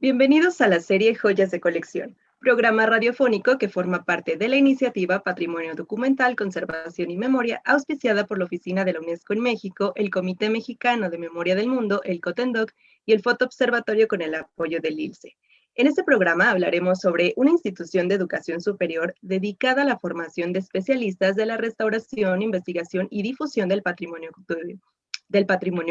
Bienvenidos a la serie Joyas de Colección, programa radiofónico que forma parte de la iniciativa Patrimonio Documental, Conservación y Memoria, auspiciada por la Oficina de la UNESCO en México, el Comité Mexicano de Memoria del Mundo, el COTENDOC, y el Foto Observatorio con el apoyo del ILSE. En este programa hablaremos sobre una institución de educación superior dedicada a la formación de especialistas de la restauración, investigación y difusión del patrimonio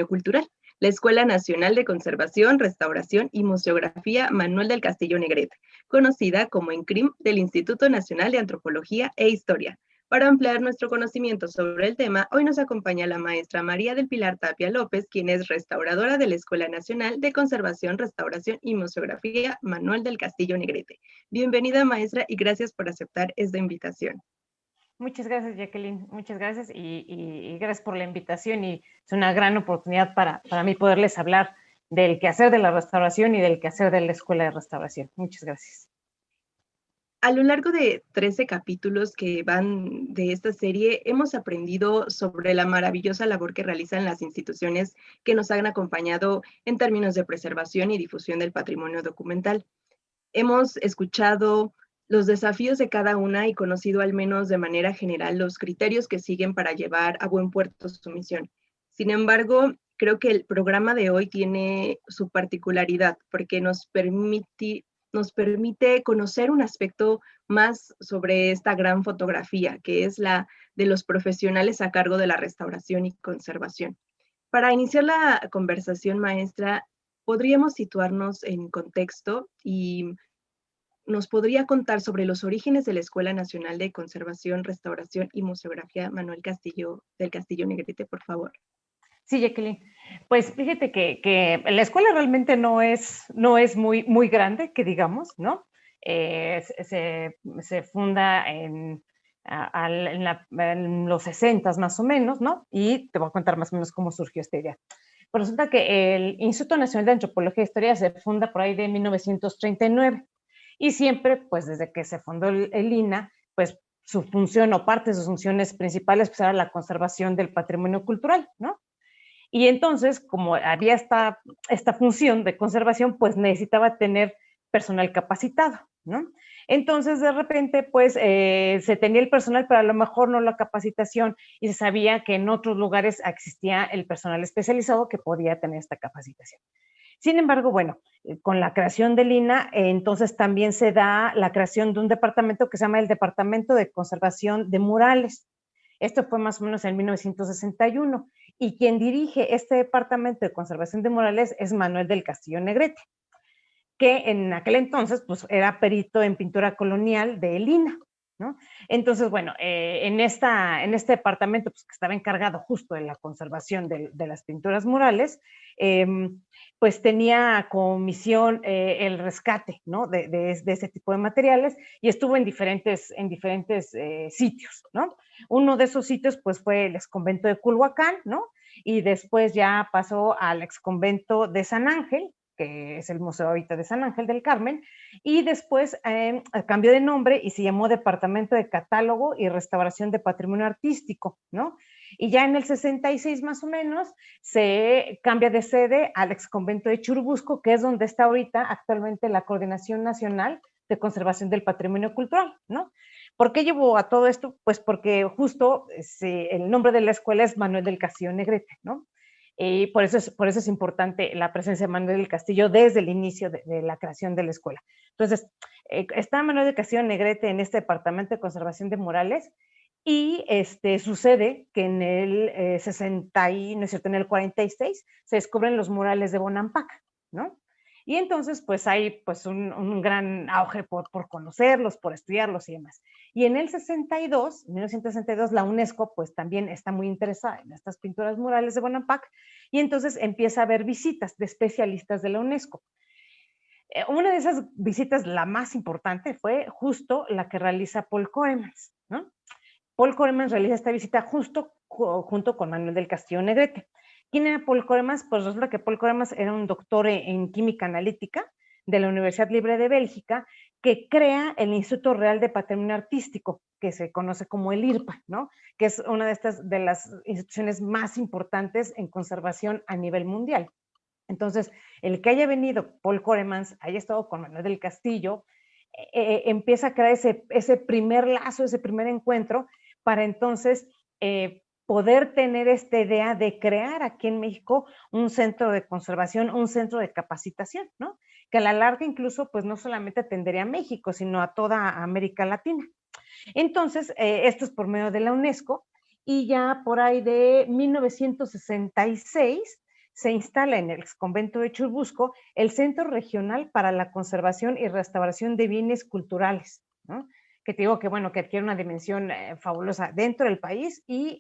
cultural, la Escuela Nacional de Conservación, Restauración y Museografía Manuel del Castillo Negrete, conocida como INCRIM del Instituto Nacional de Antropología e Historia. Para ampliar nuestro conocimiento sobre el tema, hoy nos acompaña la maestra María del Pilar Tapia López, quien es restauradora de la Escuela Nacional de Conservación, Restauración y Museografía Manuel del Castillo Negrete. Bienvenida, maestra, y gracias por aceptar esta invitación. Muchas gracias, Jacqueline. Muchas gracias y gracias por la invitación. Y es una gran oportunidad para mí poderles hablar del quehacer de la restauración y del quehacer de la Escuela de Restauración. Muchas gracias. A lo largo de 13 capítulos que van de esta serie, hemos aprendido sobre la maravillosa labor que realizan las instituciones que nos han acompañado en términos de preservación y difusión del patrimonio documental. Hemos escuchado los desafíos de cada una y conocido al menos de manera general los criterios que siguen para llevar a buen puerto su misión. Sin embargo, creo que el programa de hoy tiene su particularidad porque nos permite conocer un aspecto más sobre esta gran fotografía, que es la de los profesionales a cargo de la restauración y conservación. Para iniciar la conversación, maestra, podríamos situarnos en contexto y nos podría contar sobre los orígenes de la Escuela Nacional de Conservación, Restauración y Museografía Manuel Castillo del Castillo Negrete, por favor. Sí, Jacqueline. Pues fíjate que la escuela realmente no es muy grande, que digamos, ¿no? Se funda en los 60 más o menos, ¿no? Y te voy a contar más o menos cómo surgió esta idea. Pues resulta que el Instituto Nacional de Antropología e Historia se funda por ahí de 1939 y siempre, pues desde que se fundó el INA, pues su función o parte de sus funciones principales pues era la conservación del patrimonio cultural, ¿no? Y entonces, como había esta función de conservación, pues necesitaba tener personal capacitado, ¿no? Entonces, de repente, pues se tenía el personal, pero a lo mejor no la capacitación, y se sabía que en otros lugares existía el personal especializado que podía tener esta capacitación. Sin embargo, bueno, con la creación del INA, entonces también se da la creación de un departamento que se llama el Departamento de Conservación de Murales. Esto fue más o menos en 1961 y quien dirige este departamento de conservación de murales es Manuel del Castillo Negrete, que en aquel entonces pues era perito en pintura colonial de Elina, ¿no? Entonces, bueno, en este departamento pues, que estaba encargado justo de la conservación de las pinturas murales, pues tenía como misión el rescate, ¿no? de ese tipo de materiales y estuvo en diferentes sitios, ¿no? Uno de esos sitios pues fue el exconvento de Culhuacán, ¿no? Y después ya pasó al exconvento de San Ángel, que es el Museo ahorita de San Ángel del Carmen, y después cambió de nombre y se llamó Departamento de Catálogo y Restauración de Patrimonio Artístico, ¿no? Y ya en el 66 más o menos se cambia de sede al exconvento de Churubusco, que es donde está ahorita actualmente la Coordinación Nacional de Conservación del Patrimonio Cultural, ¿no? ¿Por qué llevo a todo esto? Pues porque justo el nombre de la escuela es Manuel del Castillo Negrete, ¿no? Y por eso es importante la presencia de Manuel del Castillo desde el inicio de la creación de la escuela. Entonces, está Manuel del Castillo Negrete en este departamento de conservación de murales y sucede que en el 60 y, no es cierto, en el 46 se descubren los murales de Bonampak, ¿no? Y entonces, pues hay pues un gran auge por conocerlos, por estudiarlos y demás. Y en el 62, 1962, la UNESCO pues también está muy interesada en estas pinturas murales de Bonampak y entonces empieza a haber visitas de especialistas de la UNESCO. Una de esas visitas, la más importante, fue justo la que realiza Paul Koremans, ¿no? Paul Koremans realiza esta visita junto con Manuel del Castillo Negrete. ¿Quién era Paul Koremans? Pues resulta que Paul Koremans era un doctor en química analítica de la Universidad Libre de Bélgica que crea el Instituto Real de Patrimonio Artístico, que se conoce como el IRPA, ¿no? Que es una de las instituciones más importantes en conservación a nivel mundial. Entonces, el que haya venido Paul Koremans, haya estado con Manuel del Castillo, empieza a crear ese primer lazo, ese primer encuentro, para entonces poder tener esta idea de crear aquí en México un centro de conservación, un centro de capacitación, ¿no? Que a la larga incluso, pues no solamente atendería a México, sino a toda América Latina. Entonces, esto es por medio de la UNESCO, y ya por ahí de 1966 se instala en el convento de Churubusco el Centro Regional para la Conservación y Restauración de Bienes Culturales, ¿no? Que te digo que, bueno, que adquiere una dimensión fabulosa dentro del país y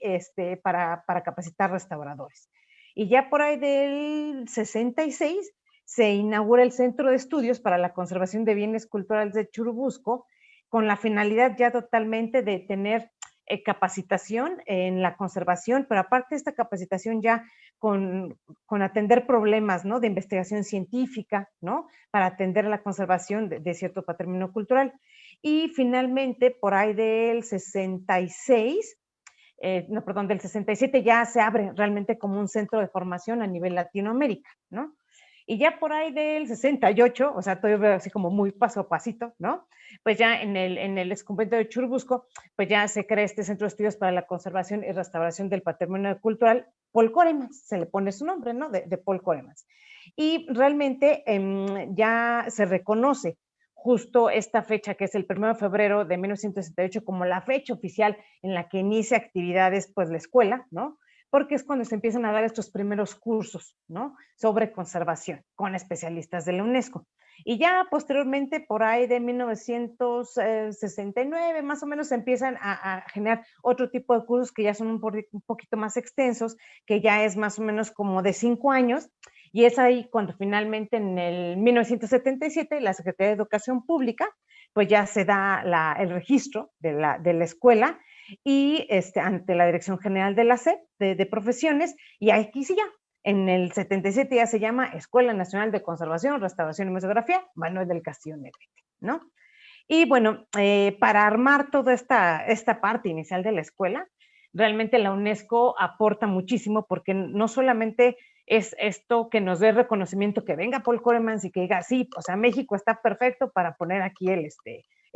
para capacitar restauradores. Y ya por ahí del 66 se inaugura el Centro de Estudios para la Conservación de Bienes Culturales de Churubusco, con la finalidad ya totalmente de tener capacitación en la conservación, pero aparte de esta capacitación ya con atender problemas, ¿no? De investigación científica, ¿no? Para atender la conservación de cierto patrimonio cultural. Y finalmente, por ahí del 66, no, perdón, del 67 ya se abre realmente como un centro de formación a nivel Latinoamérica, ¿no? Y ya por ahí del 68, o sea, todo veo así como muy paso a pasito, ¿no? Pues ya en el exconvento de Churubusco, pues ya se crea este Centro de Estudios para la Conservación y Restauración del Patrimonio Cultural, Paul Koremans, se le pone su nombre, ¿no? De Paul Koremans. Y realmente ya se reconoce justo esta fecha, que es el 1 de febrero de 1968, como la fecha oficial en la que inicia actividades, pues la escuela, ¿no? Porque es cuando se empiezan a dar estos primeros cursos, ¿no? Sobre conservación con especialistas de la UNESCO. Y ya posteriormente, por ahí de 1969, más o menos, se empiezan a generar otro tipo de cursos que ya son un poquito más extensos, que ya es más o menos como de 5 años, y es ahí cuando finalmente en el 1977 la Secretaría de Educación Pública pues ya se da el registro de la escuela y ante la Dirección General de la SEP de Profesiones, y aquí sí ya, en el 77 ya se llama Escuela Nacional de Conservación, Restauración y Museografía, Manuel del Castillo Negrete, ¿no? Y bueno, para armar toda esta parte inicial de la escuela, realmente la UNESCO aporta muchísimo, porque no solamente es esto que nos dé reconocimiento, que venga Paul Koremans y que diga, sí, o sea, México está perfecto para poner aquí el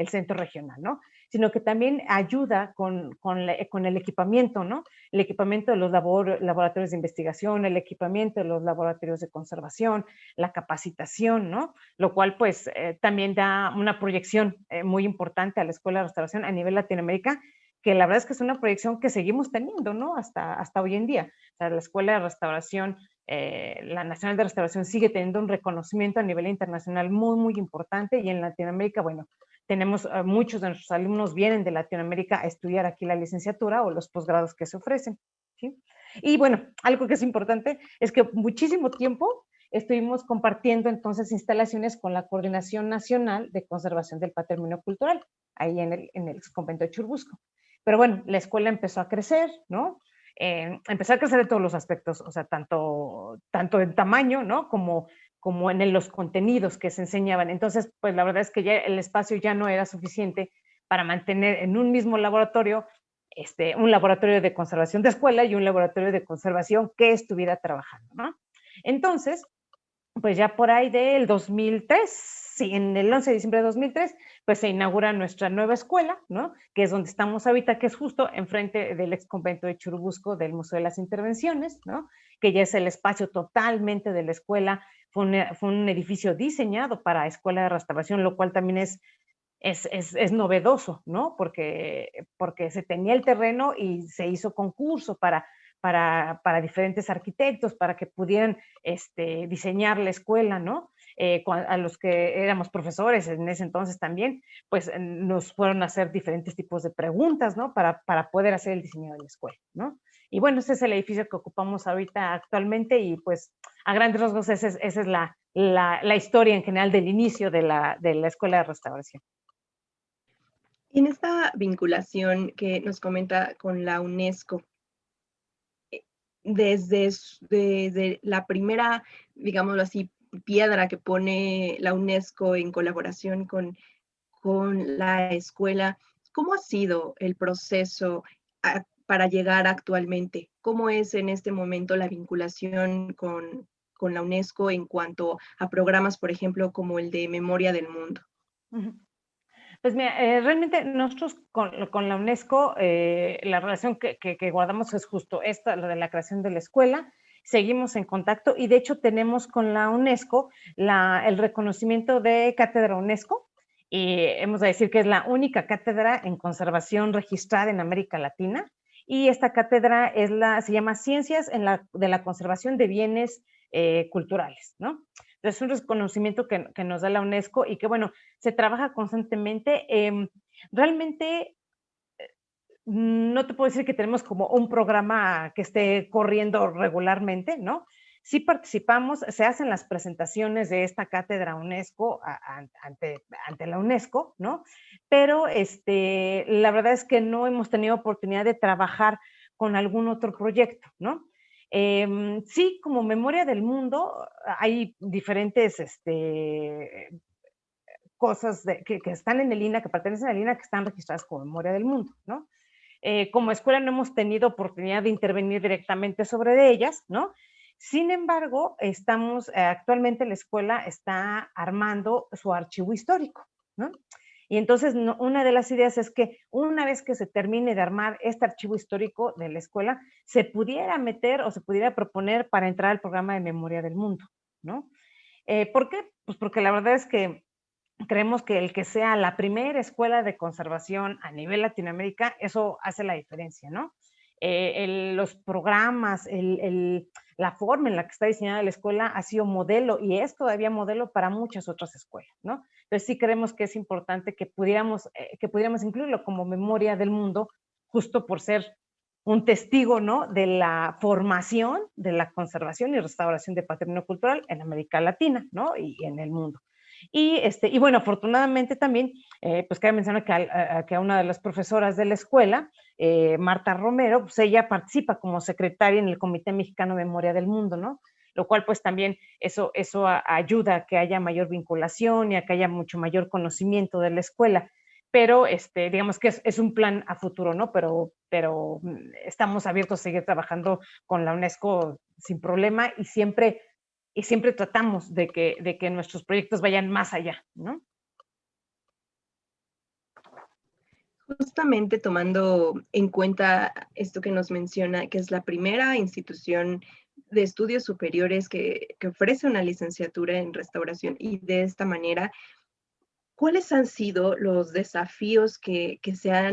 centro regional, ¿no? Sino que también ayuda con el equipamiento, ¿no? El equipamiento de los laboratorios de investigación, el equipamiento de los laboratorios de conservación, la capacitación, ¿no? Lo cual pues también da una proyección muy importante a la Escuela de Restauración a nivel Latinoamérica, que la verdad es que es una proyección que seguimos teniendo, ¿no? Hasta hoy en día. O sea, la Escuela de Restauración, la Nacional de Restauración, sigue teniendo un reconocimiento a nivel internacional muy, muy importante, y en Latinoamérica, bueno, tenemos muchos de nuestros alumnos vienen de Latinoamérica a estudiar aquí la licenciatura o los posgrados que se ofrecen, ¿sí? Y bueno, algo que es importante es que muchísimo tiempo estuvimos compartiendo entonces instalaciones con la Coordinación Nacional de Conservación del Patrimonio Cultural, ahí en el convento de Churubusco. Pero bueno, la escuela empezó a crecer, ¿no? Empezó a crecer en todos los aspectos, o sea, tanto en tamaño, ¿no? Como en los contenidos que se enseñaban. Entonces, pues la verdad es que ya el espacio ya no era suficiente para mantener en un mismo laboratorio un laboratorio de conservación de escuela y un laboratorio de conservación que estuviera trabajando, ¿no? Entonces, pues ya por ahí del 2003, sí, en el 11 de diciembre de 2003, pues se inaugura nuestra nueva escuela, ¿no? Que es donde estamos ahorita, que es justo enfrente del ex convento de Churubusco del Museo de las Intervenciones, ¿no? Que ya es el espacio totalmente de la escuela. Fue un edificio diseñado para escuela de restauración, lo cual también es novedoso, ¿no? Porque se tenía el terreno y se hizo concurso para diferentes arquitectos, para que pudieran diseñar la escuela, ¿no? A los que éramos profesores en ese entonces también, pues nos fueron a hacer diferentes tipos de preguntas, ¿no? Para poder hacer el diseño de la escuela, ¿no? Y bueno, este es el edificio que ocupamos ahorita actualmente, y pues a grandes rasgos esa es la historia en general del inicio de la Escuela de Restauración. En esta vinculación que nos comenta con la UNESCO, desde la primera, digámoslo así, piedra que pone la UNESCO en colaboración con la escuela, ¿cómo ha sido el proceso para llegar actualmente? ¿Cómo es en este momento la vinculación con con la UNESCO en cuanto a programas, por ejemplo, como el de Memoria del Mundo? Pues mira, realmente nosotros con la UNESCO, la relación que guardamos es justo esta, la de la creación de la escuela. Seguimos en contacto y de hecho tenemos con la UNESCO el reconocimiento de cátedra UNESCO y hemos de decir que es la única cátedra en conservación registrada en América Latina y esta cátedra se llama Ciencias de la Conservación de Bienes Culturales, ¿no? Es un reconocimiento que nos da la UNESCO y que, bueno, se trabaja constantemente. Realmente no te puedo decir que tenemos como un programa que esté corriendo regularmente, ¿no? Sí participamos, se hacen las presentaciones de esta cátedra UNESCO ante la UNESCO, ¿no? Pero la verdad es que no hemos tenido oportunidad de trabajar con algún otro proyecto, ¿no? Sí, como Memoria del Mundo, hay diferentes cosas que están en el INAH, que pertenecen al INAH, que están registradas como Memoria del Mundo, ¿no? Como escuela no hemos tenido oportunidad de intervenir directamente sobre ellas, ¿no? Sin embargo, actualmente la escuela está armando su archivo histórico, ¿no? Y entonces una de las ideas es que una vez que se termine de armar este archivo histórico de la escuela, se pudiera meter o se pudiera proponer para entrar al programa de Memoria del Mundo, ¿no? ¿Por qué? Pues porque la verdad es que creemos que el que sea la primera escuela de conservación a nivel Latinoamérica, eso hace la diferencia, ¿no? Los programas, la forma en la que está diseñada la escuela ha sido modelo y es todavía modelo para muchas otras escuelas, ¿no? Entonces sí creemos que es importante que pudiéramos incluirlo como Memoria del Mundo, justo por ser un testigo, ¿no? De la formación, de la conservación y restauración de patrimonio cultural en América Latina, ¿no? Y en el mundo. Y bueno, afortunadamente también, pues cabe mencionar que a una de las profesoras de la escuela, Marta Romero, pues ella participa como secretaria en el Comité Mexicano de Memoria del Mundo, ¿no? Lo cual pues también eso ayuda a que haya mayor vinculación y a que haya mucho mayor conocimiento de la escuela. Pero digamos que es un plan a futuro, ¿no? Pero estamos abiertos a seguir trabajando con la UNESCO sin problema y siempre tratamos de que nuestros proyectos vayan más allá, ¿no? Justamente tomando en cuenta esto que nos menciona, que es la primera institución de estudios superiores que ofrece una licenciatura en restauración y de esta manera, ¿cuáles han sido los desafíos a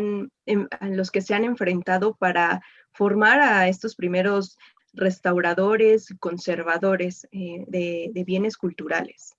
los que se han enfrentado para formar a estos primeros restauradores, conservadores de bienes culturales?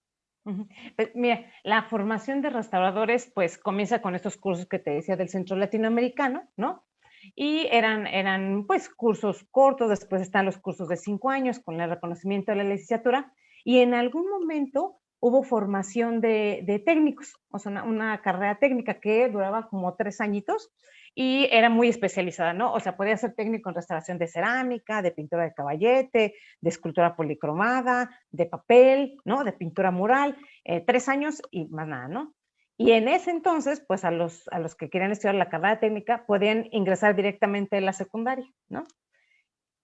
Pues, mira, la formación de restauradores pues comienza con estos cursos que te decía del Centro Latinoamericano, ¿no? Y eran pues cursos cortos, después están los cursos de 5 años con el reconocimiento de la licenciatura y en algún momento hubo formación de técnicos, o sea, una carrera técnica que duraba como 3 añitos y era muy especializada, ¿no? O sea, podía ser técnico en restauración de cerámica, de pintura de caballete, de escultura policromada, de papel, ¿no? De pintura mural, 3 años y más nada, ¿no? Y en ese entonces, pues a los que querían estudiar la carrera técnica podían ingresar directamente a la secundaria, ¿no?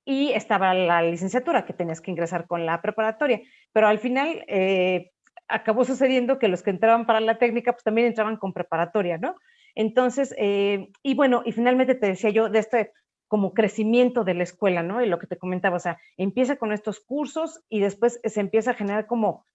Y estaba la licenciatura, que tenías que ingresar con la preparatoria. Pero al final acabó sucediendo que los que entraban para la técnica, pues también entraban con preparatoria, ¿no? Entonces, y bueno, y finalmente te decía yo de este como crecimiento de la escuela, ¿no? Y lo que te comentaba, o sea, empieza con estos cursos y después se empieza a generar como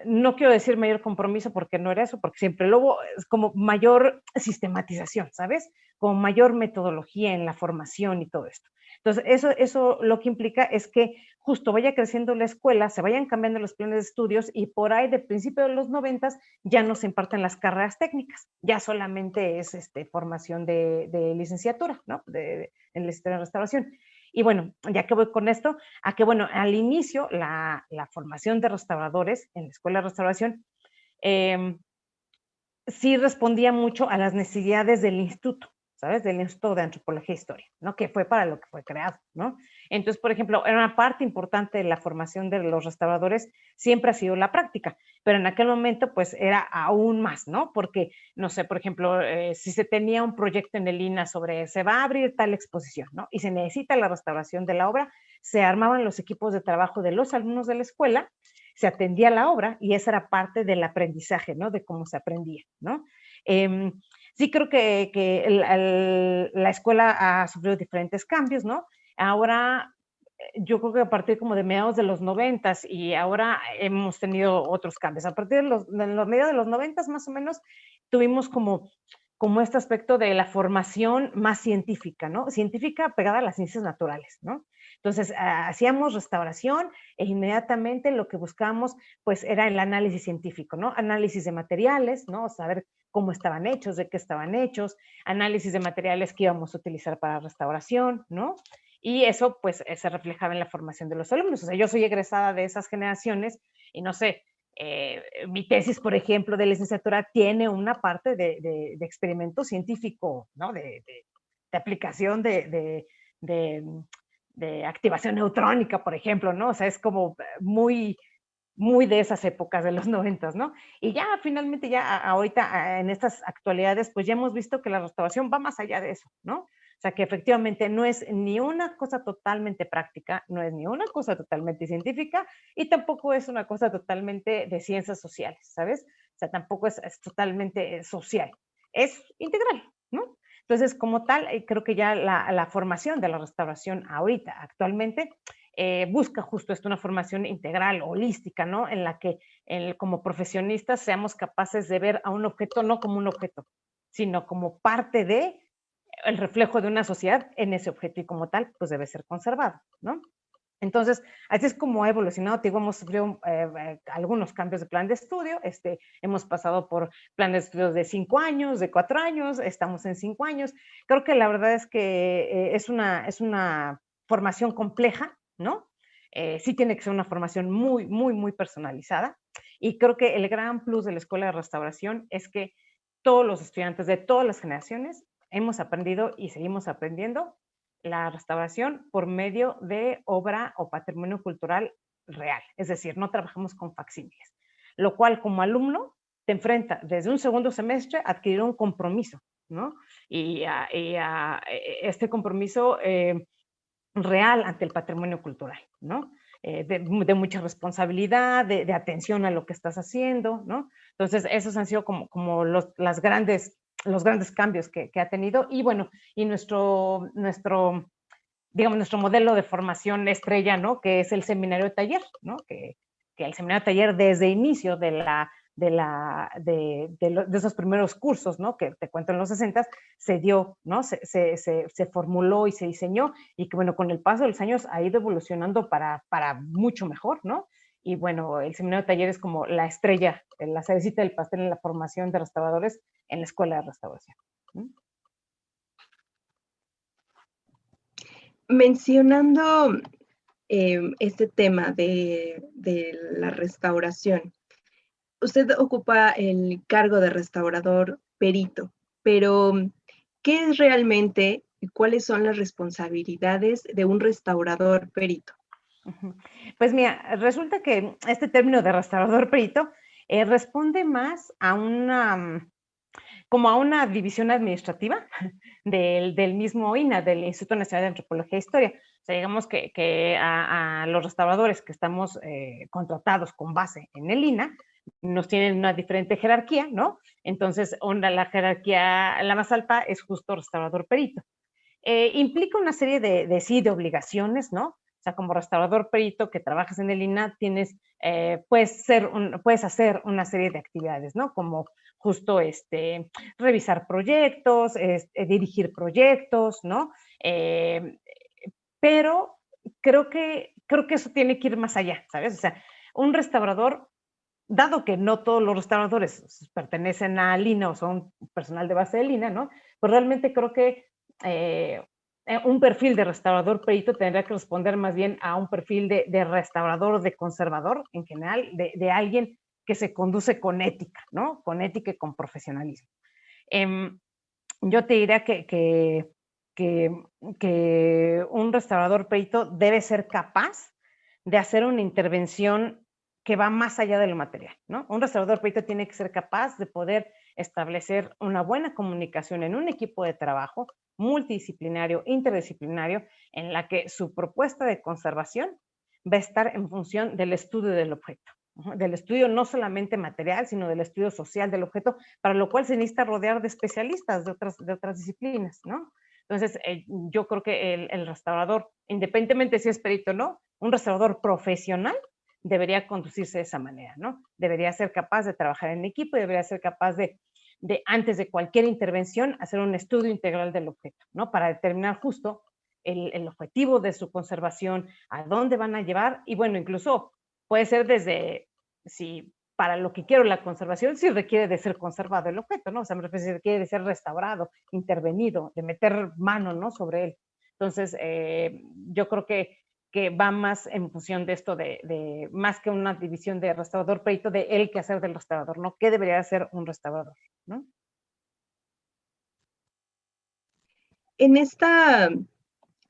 no quiero decir mayor compromiso porque no era eso, porque siempre luego es como mayor sistematización, ¿sabes? Como mayor metodología en la formación y todo esto. Entonces, eso lo que implica es que justo vaya creciendo la escuela, se vayan cambiando los planes de estudios y por ahí de principio de los 90 ya no se imparten las carreras técnicas, ya solamente es formación de licenciatura, ¿no? En la historia de restauración. Y bueno, ya que voy con esto, a que bueno, al inicio la formación de restauradores en la Escuela de Restauración sí respondía mucho a las necesidades del instituto, ¿sabes? Del Instituto de Antropología e Historia, ¿no? Que fue para lo que fue creado, ¿no? Entonces, por ejemplo, era una parte importante de la formación de los restauradores, siempre ha sido la práctica, pero en aquel momento, pues, era aún más, ¿no? Porque, no sé, por ejemplo, si se tenía un proyecto en el INA sobre se va a abrir tal exposición, ¿no? Y se necesita la restauración de la obra, se armaban los equipos de trabajo de los alumnos de la escuela, se atendía la obra y esa era parte del aprendizaje, ¿no? De cómo se aprendía, ¿no? Eh, sí creo que la escuela ha sufrido diferentes cambios, ¿no? Ahora, yo creo que a partir como de mediados de los 90 y ahora hemos tenido otros cambios. A partir de los mediados de los 90 más o menos, tuvimos como este aspecto de la formación más científica, ¿no? Científica pegada a las ciencias naturales, ¿no? Entonces, hacíamos restauración e inmediatamente lo que buscábamos, pues, era el análisis científico, ¿no? Análisis de materiales, ¿no? Saber cómo estaban hechos, de qué estaban hechos, análisis de materiales que íbamos a utilizar para restauración, ¿no? Y eso, pues, se reflejaba en la formación de los alumnos. O sea, yo soy egresada de esas generaciones y no sé, mi tesis, por ejemplo, de licenciatura tiene una parte de experimento científico, ¿no? De aplicación de activación neutrónica, por ejemplo, ¿no? O sea, es como muy, muy de esas épocas de los 90, ¿no? Y ya finalmente, ya ahorita, en estas actualidades, pues ya hemos visto que la restauración va más allá de eso, ¿no? O sea, que efectivamente no es ni una cosa totalmente práctica, no es ni una cosa totalmente científica y tampoco es una cosa totalmente de ciencias sociales, ¿sabes? O sea, tampoco es totalmente social, es integral, ¿no? Entonces, como tal, creo que ya la formación de la restauración ahorita, actualmente, busca justo esto, una formación integral, holística, ¿no? En la que como profesionistas seamos capaces de ver a un objeto no como un objeto, sino como parte de el reflejo de una sociedad en ese objeto y como tal, pues debe ser conservado, ¿no? Entonces, así es como ha evolucionado. Te digo, hemos sufrido algunos cambios de plan de estudio. Hemos pasado por planes de estudios de 5 años, de 4 años, estamos en 5 años. Creo que la verdad es que es una formación compleja, ¿no? Sí tiene que ser una formación muy, muy, muy personalizada. Y creo que el gran plus de la Escuela de Restauración es que todos los estudiantes de todas las generaciones hemos aprendido y seguimos aprendiendo la restauración por medio de obra o patrimonio cultural real, es decir, no trabajamos con facsímiles, lo cual como alumno te enfrenta desde un segundo semestre a adquirir un compromiso, ¿no? Y a este compromiso real ante el patrimonio cultural, ¿no? De mucha responsabilidad, de atención a lo que estás haciendo, ¿no? Entonces, esos han sido como los grandes cambios que ha tenido. Y bueno, y digamos, nuestro modelo de formación estrella, ¿no? Que es el seminario taller, ¿no? Que el seminario taller desde inicio de esos primeros cursos, ¿no? Que te cuento en los 60, se dio, ¿no? Se formuló y se diseñó y que, bueno, con el paso de los años ha ido evolucionando para mucho mejor, ¿no? Y bueno, el seminario taller es como la estrella, la cerecita del pastel en la formación de restauradores en la escuela de restauración. Mencionando este tema de la restauración, usted ocupa el cargo de restaurador perito, pero ¿qué es realmente y cuáles son las responsabilidades de un restaurador perito? Pues mira, resulta que este término de restaurador perito responde más a como a una división administrativa del mismo INA, del Instituto Nacional de Antropología e Historia. O sea, digamos que a los restauradores que estamos contratados con base en el INA, nos tienen una diferente jerarquía, ¿no? Entonces, la jerarquía, la más alta es justo restaurador perito. Implica una serie de obligaciones, ¿no? O sea, como restaurador perito que trabajas en el INAH, puedes hacer una serie de actividades, ¿no? Como justo revisar proyectos, dirigir proyectos, ¿no? Pero creo que eso tiene que ir más allá, ¿sabes? O sea, un restaurador, dado que no todos los restauradores pertenecen a Lina o son personal de base de Lina, ¿no? Pues realmente creo que eh, un perfil de restaurador perito tendría que responder más bien a un perfil de restaurador o de conservador en general, de alguien que se conduce con ética, ¿no? Con ética y con profesionalismo. yo te diría que un restaurador perito debe ser capaz de hacer una intervención que va más allá de lo material, ¿no? Un restaurador perito tiene que ser capaz de poder establecer una buena comunicación en un equipo de trabajo multidisciplinario, interdisciplinario, en la que su propuesta de conservación va a estar en función del estudio del objeto, del estudio no solamente material, sino del estudio social del objeto, para lo cual se necesita rodear de especialistas de otras disciplinas, ¿no? Entonces, yo creo que el restaurador, independientemente si es perito o no, un restaurador profesional debería conducirse de esa manera, ¿no? Debería ser capaz de trabajar en equipo y debería ser capaz de antes de cualquier intervención, hacer un estudio integral del objeto, ¿no? Para determinar justo el objetivo de su conservación, a dónde van a llevar, y bueno, incluso puede ser desde, si para lo que quiero la conservación, si requiere de ser conservado el objeto, ¿no? O sea, me refiero si requiere de ser restaurado, intervenido, de meter mano, ¿no? Sobre él. Entonces, yo creo que va más en función de esto, más que una división de restaurador perito, de el quehacer del restaurador, ¿no? ¿Qué debería hacer un restaurador, ¿no? En esta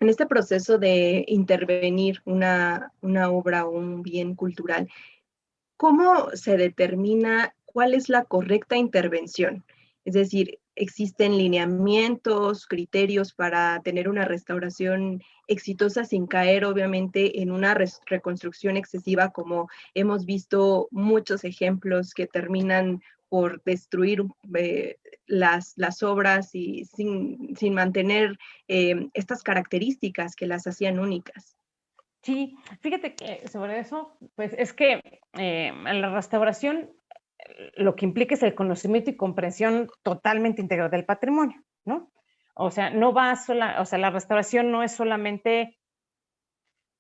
En este proceso de intervenir una obra o un bien cultural, ¿cómo se determina cuál es la correcta intervención? Es decir, ¿existen lineamientos, criterios para tener una restauración exitosa sin caer, obviamente, en una reconstrucción excesiva, como hemos visto muchos ejemplos que terminan por destruir las obras y sin mantener estas características que las hacían únicas? Sí, fíjate que sobre eso, pues es que la restauración lo que implica es el conocimiento y comprensión totalmente integral del patrimonio, ¿no? O sea, no va sola, o sea, la restauración no es solamente,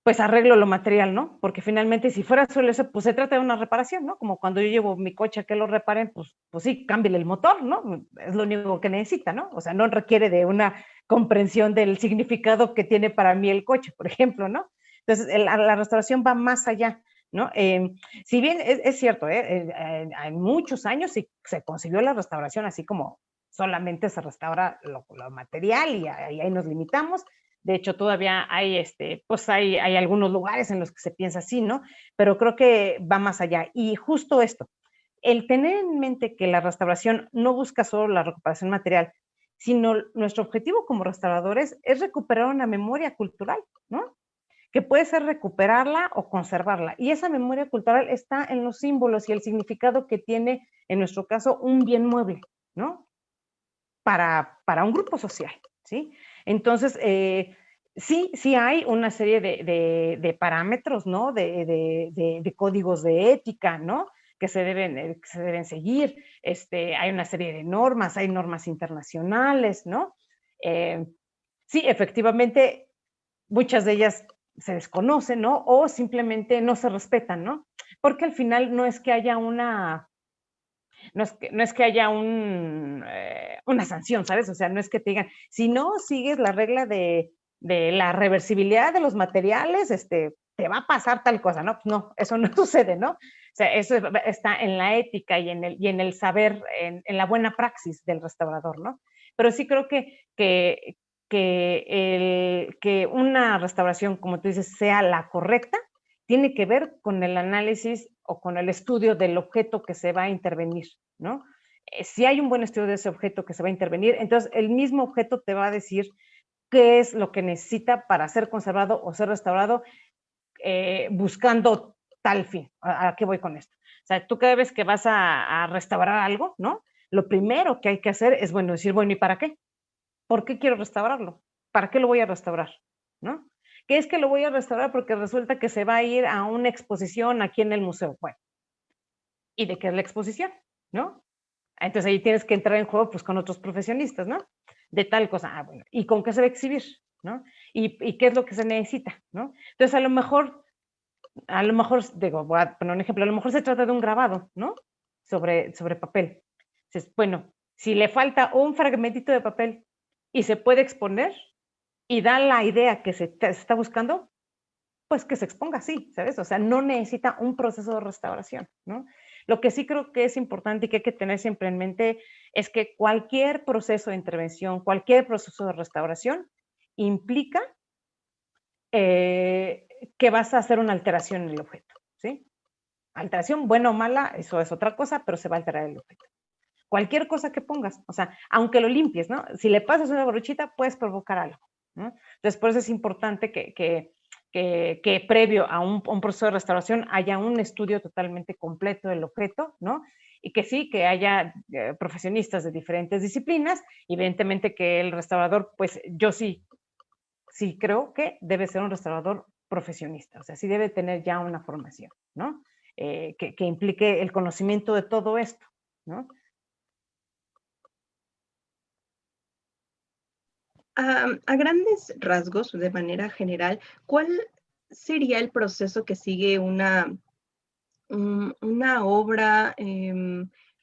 pues arreglo lo material, ¿no? Porque finalmente si fuera solo eso, pues se trata de una reparación, ¿no? Como cuando yo llevo mi coche a que lo reparen, pues sí, cámbiale el motor, ¿no? Es lo único que necesita, ¿no? O sea, no requiere de una comprensión del significado que tiene para mí el coche, por ejemplo, ¿no? Entonces, la restauración va más allá, ¿no? Si bien es cierto, hay muchos años se concibió la restauración así como solamente se restaura lo material y ahí nos limitamos. De hecho, todavía hay, pues hay algunos lugares en los que se piensa así, ¿no? Pero creo que va más allá. Y justo esto, el tener en mente que la restauración no busca solo la recuperación material, sino nuestro objetivo como restauradores es recuperar una memoria cultural, ¿no? Que puede ser recuperarla o conservarla. Y esa memoria cultural está en los símbolos y el significado que tiene, en nuestro caso, un bien mueble, ¿no? Para un grupo social, ¿sí? Entonces, sí hay una serie de parámetros, ¿no? De códigos de ética, ¿no? Que se deben seguir. Hay una serie de normas, hay normas internacionales, ¿no? Sí, efectivamente, muchas de ellas se desconocen, ¿no? O simplemente no se respetan, ¿no? Porque al final no es que haya no es que haya una sanción, ¿sabes? O sea, no es que te digan, si no sigues la regla de la reversibilidad de los materiales, te va a pasar tal cosa, ¿no? No, eso no sucede, ¿no? O sea, eso está en la ética y en el saber, en la buena praxis del restaurador, ¿no? Pero sí creo que una restauración, como tú dices, sea la correcta, tiene que ver con el análisis o con el estudio del objeto que se va a intervenir, ¿no? Si hay un buen estudio de ese objeto que se va a intervenir, entonces el mismo objeto te va a decir qué es lo que necesita para ser conservado o ser restaurado, buscando tal fin. ¿A qué voy con esto? O sea, tú cada vez que vas a restaurar algo, ¿no? Lo primero que hay que hacer es, bueno, decir, bueno, ¿y para qué? ¿Por qué quiero restaurarlo? ¿Para qué lo voy a restaurar? ¿No? ¿Qué es que lo voy a restaurar? Porque resulta que se va a ir a una exposición aquí en el museo. Bueno, ¿y de qué es la exposición? ¿No? Entonces ahí tienes que entrar en juego pues con otros profesionistas, ¿no? De tal cosa. Ah, bueno, ¿y con qué se va a exhibir? ¿No? ¿Y qué es lo que se necesita? ¿No? Entonces a lo mejor, digo, voy a poner un ejemplo, a lo mejor se trata de un grabado, ¿no? Sobre papel. Entonces, bueno, si le falta un fragmentito de papel y se puede exponer y da la idea que se está buscando, pues que se exponga así, ¿sabes? O sea, no necesita un proceso de restauración, ¿no? Lo que sí creo que es importante y que hay que tener siempre en mente es que cualquier proceso de intervención, cualquier proceso de restauración implica que vas a hacer una alteración en el objeto, ¿sí? Alteración, buena o mala, eso es otra cosa, pero se va a alterar el objeto. Cualquier cosa que pongas, o sea, aunque lo limpies, ¿no? Si le pasas una brochita, puedes provocar algo, ¿no? Entonces, por eso es importante que previo a un proceso de restauración haya un estudio totalmente completo del objeto, ¿no? Y que sí, que haya profesionistas de diferentes disciplinas, evidentemente que el restaurador, pues yo sí creo que debe ser un restaurador profesionista, o sea, sí debe tener ya una formación, ¿no? Que implique el conocimiento de todo esto, ¿no? A grandes rasgos, de manera general, ¿cuál sería el proceso que sigue una obra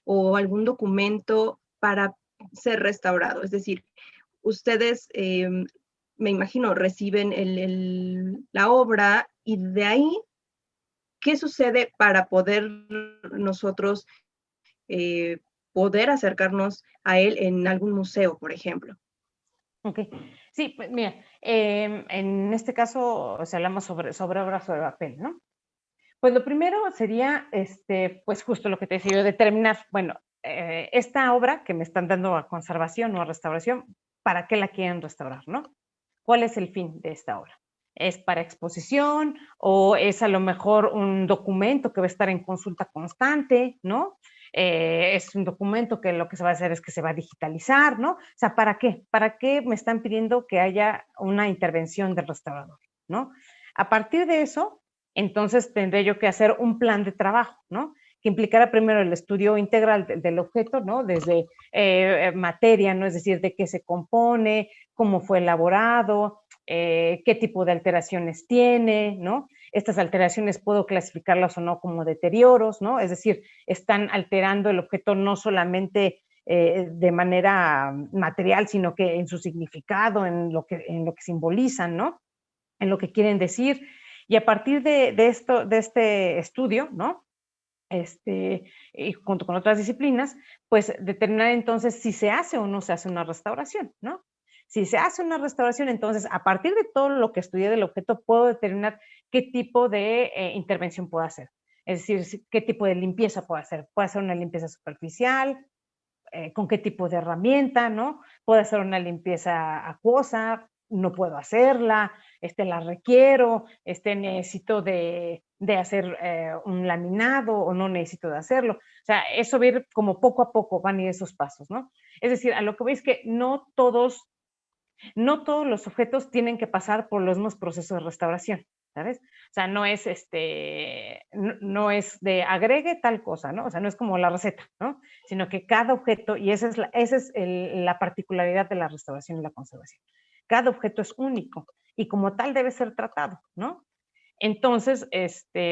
o algún documento para ser restaurado? Es decir, ustedes, me imagino, reciben la obra y de ahí, ¿qué sucede para poder nosotros eh, poder acercarnos a él en algún museo, por ejemplo? Ok, sí, pues mira, en este caso, o sea, hablamos sobre obras sobre papel, ¿no? Pues lo primero sería, pues justo lo que te decía yo, determinar, bueno, esta obra que me están dando a conservación o a restauración, ¿para qué la quieren restaurar, no? ¿Cuál es el fin de esta obra? ¿Es para exposición o es a lo mejor un documento que va a estar en consulta constante, ¿no? Es un documento que lo que se va a hacer es que se va a digitalizar, ¿no? O sea, ¿para qué? ¿Para qué me están pidiendo que haya una intervención del restaurador, ¿no? A partir de eso, entonces tendré yo que hacer un plan de trabajo, ¿no? Que implicará primero el estudio integral del objeto, ¿no? Desde materia, ¿no? Es decir, de qué se compone, cómo fue elaborado, qué tipo de alteraciones tiene, ¿no? Estas alteraciones puedo clasificarlas o no como deterioros, ¿no? Es decir, están alterando el objeto no solamente de manera material, sino que en su significado, en lo que simbolizan, ¿no? En lo que quieren decir. Y a partir de este estudio, ¿no? Y junto con otras disciplinas, pues determinar entonces si se hace o no se hace una restauración, ¿no? Si se hace una restauración, entonces a partir de todo lo que estudié del objeto, puedo determinar qué tipo de intervención puedo hacer. Es decir, qué tipo de limpieza puedo hacer. Puedo hacer una limpieza superficial, con qué tipo de herramienta, ¿no? Puedo hacer una limpieza acuosa, no puedo hacerla, la requiero, necesito de hacer un laminado o no necesito de hacerlo. O sea, eso va a ir como poco a poco, van a ir esos pasos, ¿no? Es decir, a lo que veis que no todos los objetos tienen que pasar por los mismos procesos de restauración, ¿sabes? O sea, no es de agregue tal cosa, ¿no? O sea, no es como la receta, ¿no? Sino que cada objeto, y esa es la particularidad de la restauración y la conservación. Cada objeto es único y como tal debe ser tratado, ¿no? Entonces,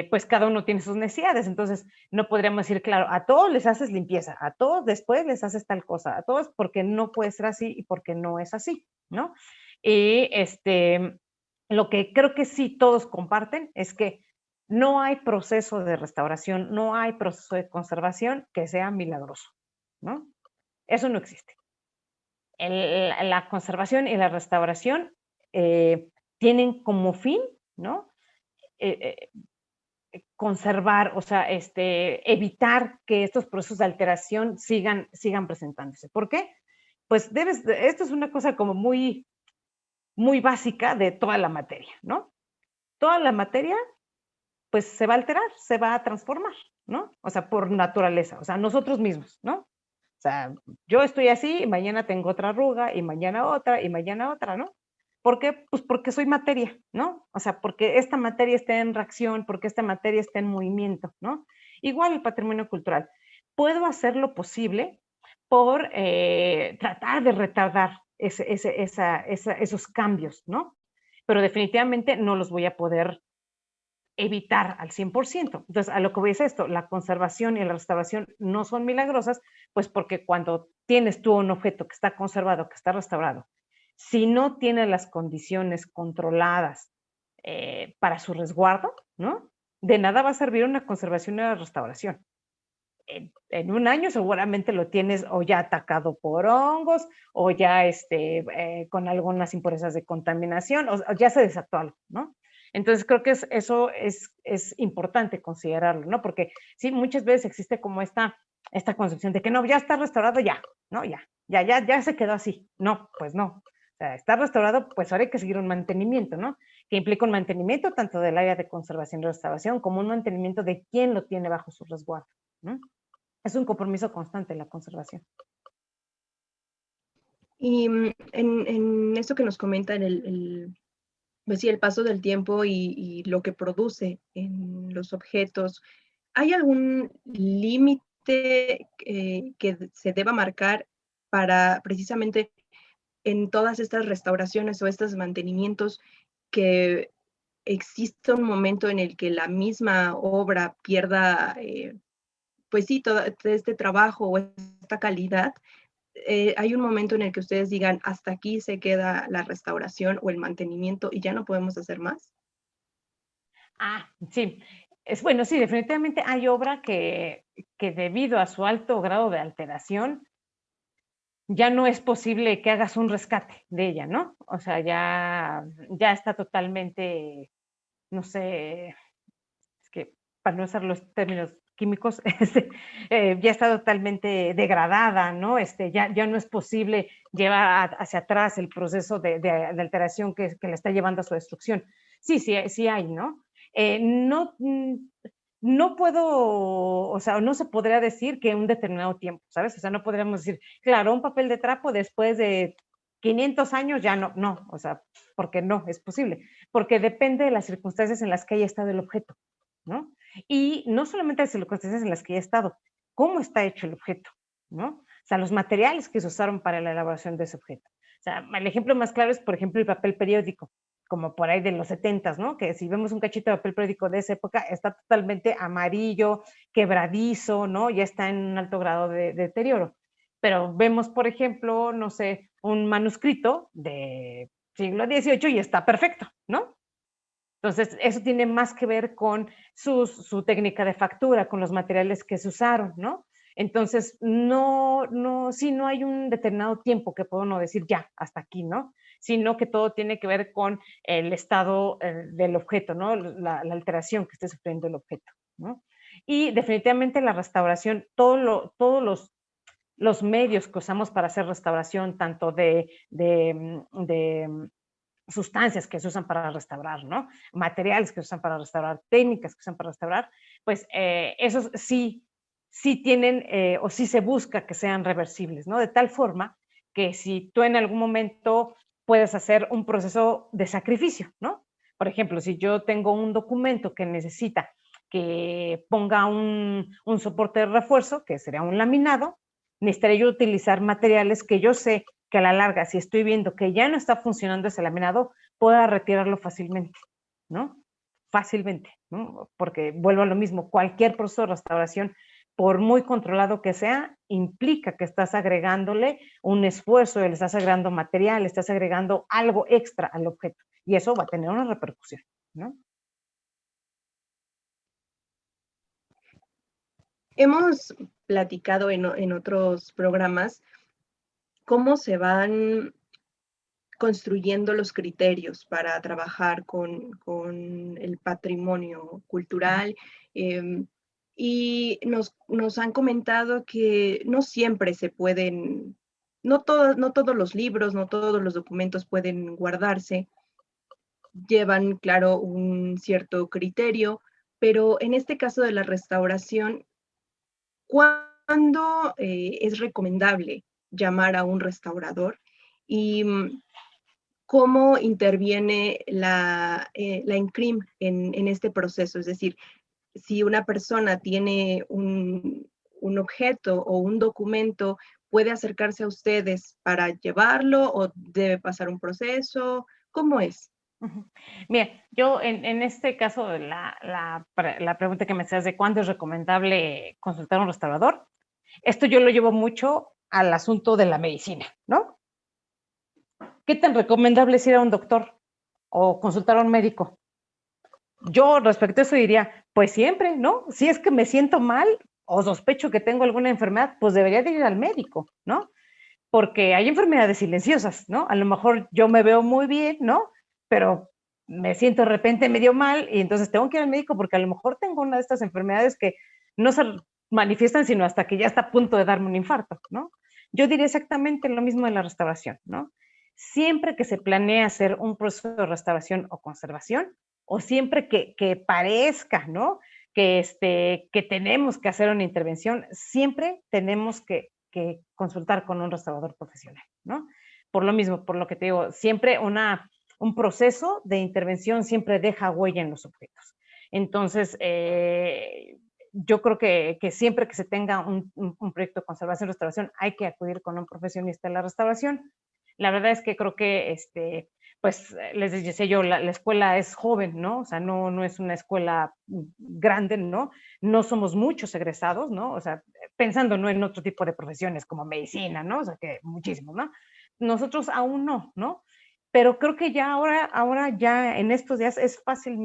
pues cada uno tiene sus necesidades. Entonces, no podríamos decir, claro, a todos les haces limpieza, a todos después les haces tal cosa, a todos porque no puede ser así y porque no es así, ¿no? Y lo que creo que sí todos comparten es que no hay proceso de restauración, no hay proceso de conservación que sea milagroso, ¿no? Eso no existe. La conservación y la restauración tienen como fin, ¿no? Eh, conservar, o sea, evitar que estos procesos de alteración sigan presentándose. ¿Por qué? Pues esto es una cosa como muy, muy básica de toda la materia, ¿no? Toda la materia, pues se va a alterar, se va a transformar, ¿no? O sea, por naturaleza, o sea, nosotros mismos, ¿no? O sea, yo estoy así y mañana tengo otra arruga y mañana otra y mañana otra, ¿no? ¿Por qué? Pues porque soy materia, ¿no? O sea, porque esta materia está en reacción, porque esta materia está en movimiento, ¿no? Igual el patrimonio cultural. Puedo hacer lo posible por tratar de retardar esos cambios, ¿no? Pero definitivamente no los voy a poder evitar al 100%. Entonces, a lo que voy es esto, la conservación y la restauración no son milagrosas, pues porque cuando tienes tú un objeto que está conservado, que está restaurado, si no tiene las condiciones controladas para su resguardo, ¿no? De nada va a servir una conservación y una restauración. en un año seguramente lo tienes o ya atacado por hongos o ya con algunas impurezas de contaminación o ya se desató algo, ¿no? Entonces creo que eso es importante considerarlo, ¿no? Porque sí, muchas veces existe como esta concepción de que no, ya está restaurado, ya, ¿no? Ya se quedó así. No, pues no. O sea, está restaurado, pues ahora hay que seguir un mantenimiento, ¿no? Que implica un mantenimiento tanto del área de conservación y restauración como un mantenimiento de quién lo tiene bajo su resguardo, ¿no? Es un compromiso constante la conservación. Y en esto que nos comentan, pues sí, el paso del tiempo y lo que produce en los objetos, ¿hay algún límite que se deba marcar para precisamente en todas estas restauraciones o estos mantenimientos que existe un momento en el que la misma obra pierda, pues sí, todo este trabajo o esta calidad? ¿Hay un momento en el que ustedes digan, hasta aquí se queda la restauración o el mantenimiento y ya no podemos hacer más? Sí. Bueno, sí, definitivamente hay obra que debido a su alto grado de alteración, ya no es posible que hagas un rescate de ella, ¿no? O sea, ya está totalmente, no sé, es que para no usar los términos químicos, ya está totalmente degradada, ¿no? Ya no es posible llevar hacia atrás el proceso de alteración que le está llevando a su destrucción. Sí hay, ¿no? No puedo, o sea, no se podría decir que un determinado tiempo, ¿sabes? O sea, no podríamos decir, claro, un papel de trapo después de 500 años ya no, o sea, porque no es posible, porque depende de las circunstancias en las que haya estado el objeto, ¿no? Y no solamente las circunstancias en las que haya estado, cómo está hecho el objeto, ¿no? O sea, los materiales que se usaron para la elaboración de ese objeto. O sea, el ejemplo más claro es, por ejemplo, el papel periódico, como por ahí de los 70s, ¿no? Que si vemos un cachito de papel periódico de esa época, está totalmente amarillo, quebradizo, ¿no? Ya está en un alto grado de deterioro. Pero vemos, por ejemplo, no sé, un manuscrito de siglo XVIII y está perfecto, ¿no? Entonces, eso tiene más que ver con su técnica de factura, con los materiales que se usaron, ¿no? Entonces, sí, no hay un determinado tiempo que puedo no decir ya, hasta aquí, ¿no? Sino que todo tiene que ver con el estado del objeto, ¿no? La alteración que esté sufriendo el objeto, ¿no? Y definitivamente la restauración, todos los medios que usamos para hacer restauración, tanto de sustancias que se usan para restaurar, ¿no? Materiales que se usan para restaurar, técnicas que se usan para restaurar, pues esos sí tienen o sí se busca que sean reversibles, ¿no? De tal forma que si tú en algún momento puedes hacer un proceso de sacrificio, ¿no? Por ejemplo, si yo tengo un documento que necesita que ponga un soporte de refuerzo, que sería un laminado, necesitaría yo utilizar materiales que yo sé que a la larga, si estoy viendo que ya no está funcionando ese laminado, pueda retirarlo fácilmente, ¿no? Fácilmente, ¿no? Porque vuelvo a lo mismo, cualquier proceso de restauración, por muy controlado que sea, implica que estás agregándole un esfuerzo, le estás agregando material, le estás agregando algo extra al objeto, y eso va a tener una repercusión, ¿no? Hemos platicado en otros programas cómo se van construyendo los criterios para trabajar con el patrimonio cultural. Y nos han comentado que no siempre se pueden, no todos los libros, no todos los documentos pueden guardarse, llevan, claro, un cierto criterio, pero en este caso de la restauración, ¿cuándo es recomendable llamar a un restaurador? Y cómo interviene la INCRIM en este proceso. Es decir, si una persona tiene un objeto o un documento, ¿puede acercarse a ustedes para llevarlo o debe pasar un proceso? ¿Cómo es? Bien, yo en este caso, la pregunta que me haces de cuándo es recomendable consultar a un restaurador, esto yo lo llevo mucho al asunto de la medicina, ¿no? ¿Qué tan recomendable es ir a un doctor o consultar a un médico? Yo respecto a eso diría, pues siempre, ¿no? Si es que me siento mal, o sospecho que tengo alguna enfermedad, pues debería de ir al médico, ¿no? Porque hay enfermedades silenciosas, ¿no? A lo mejor yo me veo muy bien, ¿no? Pero me siento de repente medio mal y entonces tengo que ir al médico porque a lo mejor tengo una de estas enfermedades que no se manifiestan sino hasta que ya está a punto de darme un infarto, ¿no? Yo diría exactamente lo mismo de la restauración, ¿no? Siempre que se planea hacer un proceso de restauración o conservación, o siempre que parezca, ¿no? Que tenemos que hacer una intervención, siempre tenemos que consultar con un restaurador profesional, ¿no? Por lo mismo, por lo que te digo, siempre un proceso de intervención siempre deja huella en los objetos. Entonces, yo creo que siempre que se tenga un proyecto de conservación y restauración, hay que acudir con un profesionista de la restauración. La verdad es que creo que, pues, les decía yo, la escuela es joven, ¿no? O sea, no es una escuela grande, ¿no? No somos muchos egresados, ¿no? O sea, pensando no en otro tipo de profesiones como medicina, ¿no? O sea, que muchísimos, ¿no? Nosotros aún no, ¿no? Pero creo que ya ahora ya en estos días es fácil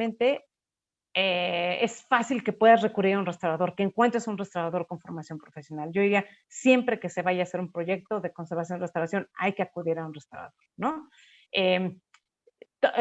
que puedas recurrir a un restaurador, que encuentres un restaurador con formación profesional. Yo diría, siempre que se vaya a hacer un proyecto de conservación y restauración, hay que acudir a un restaurador, ¿no? Eh,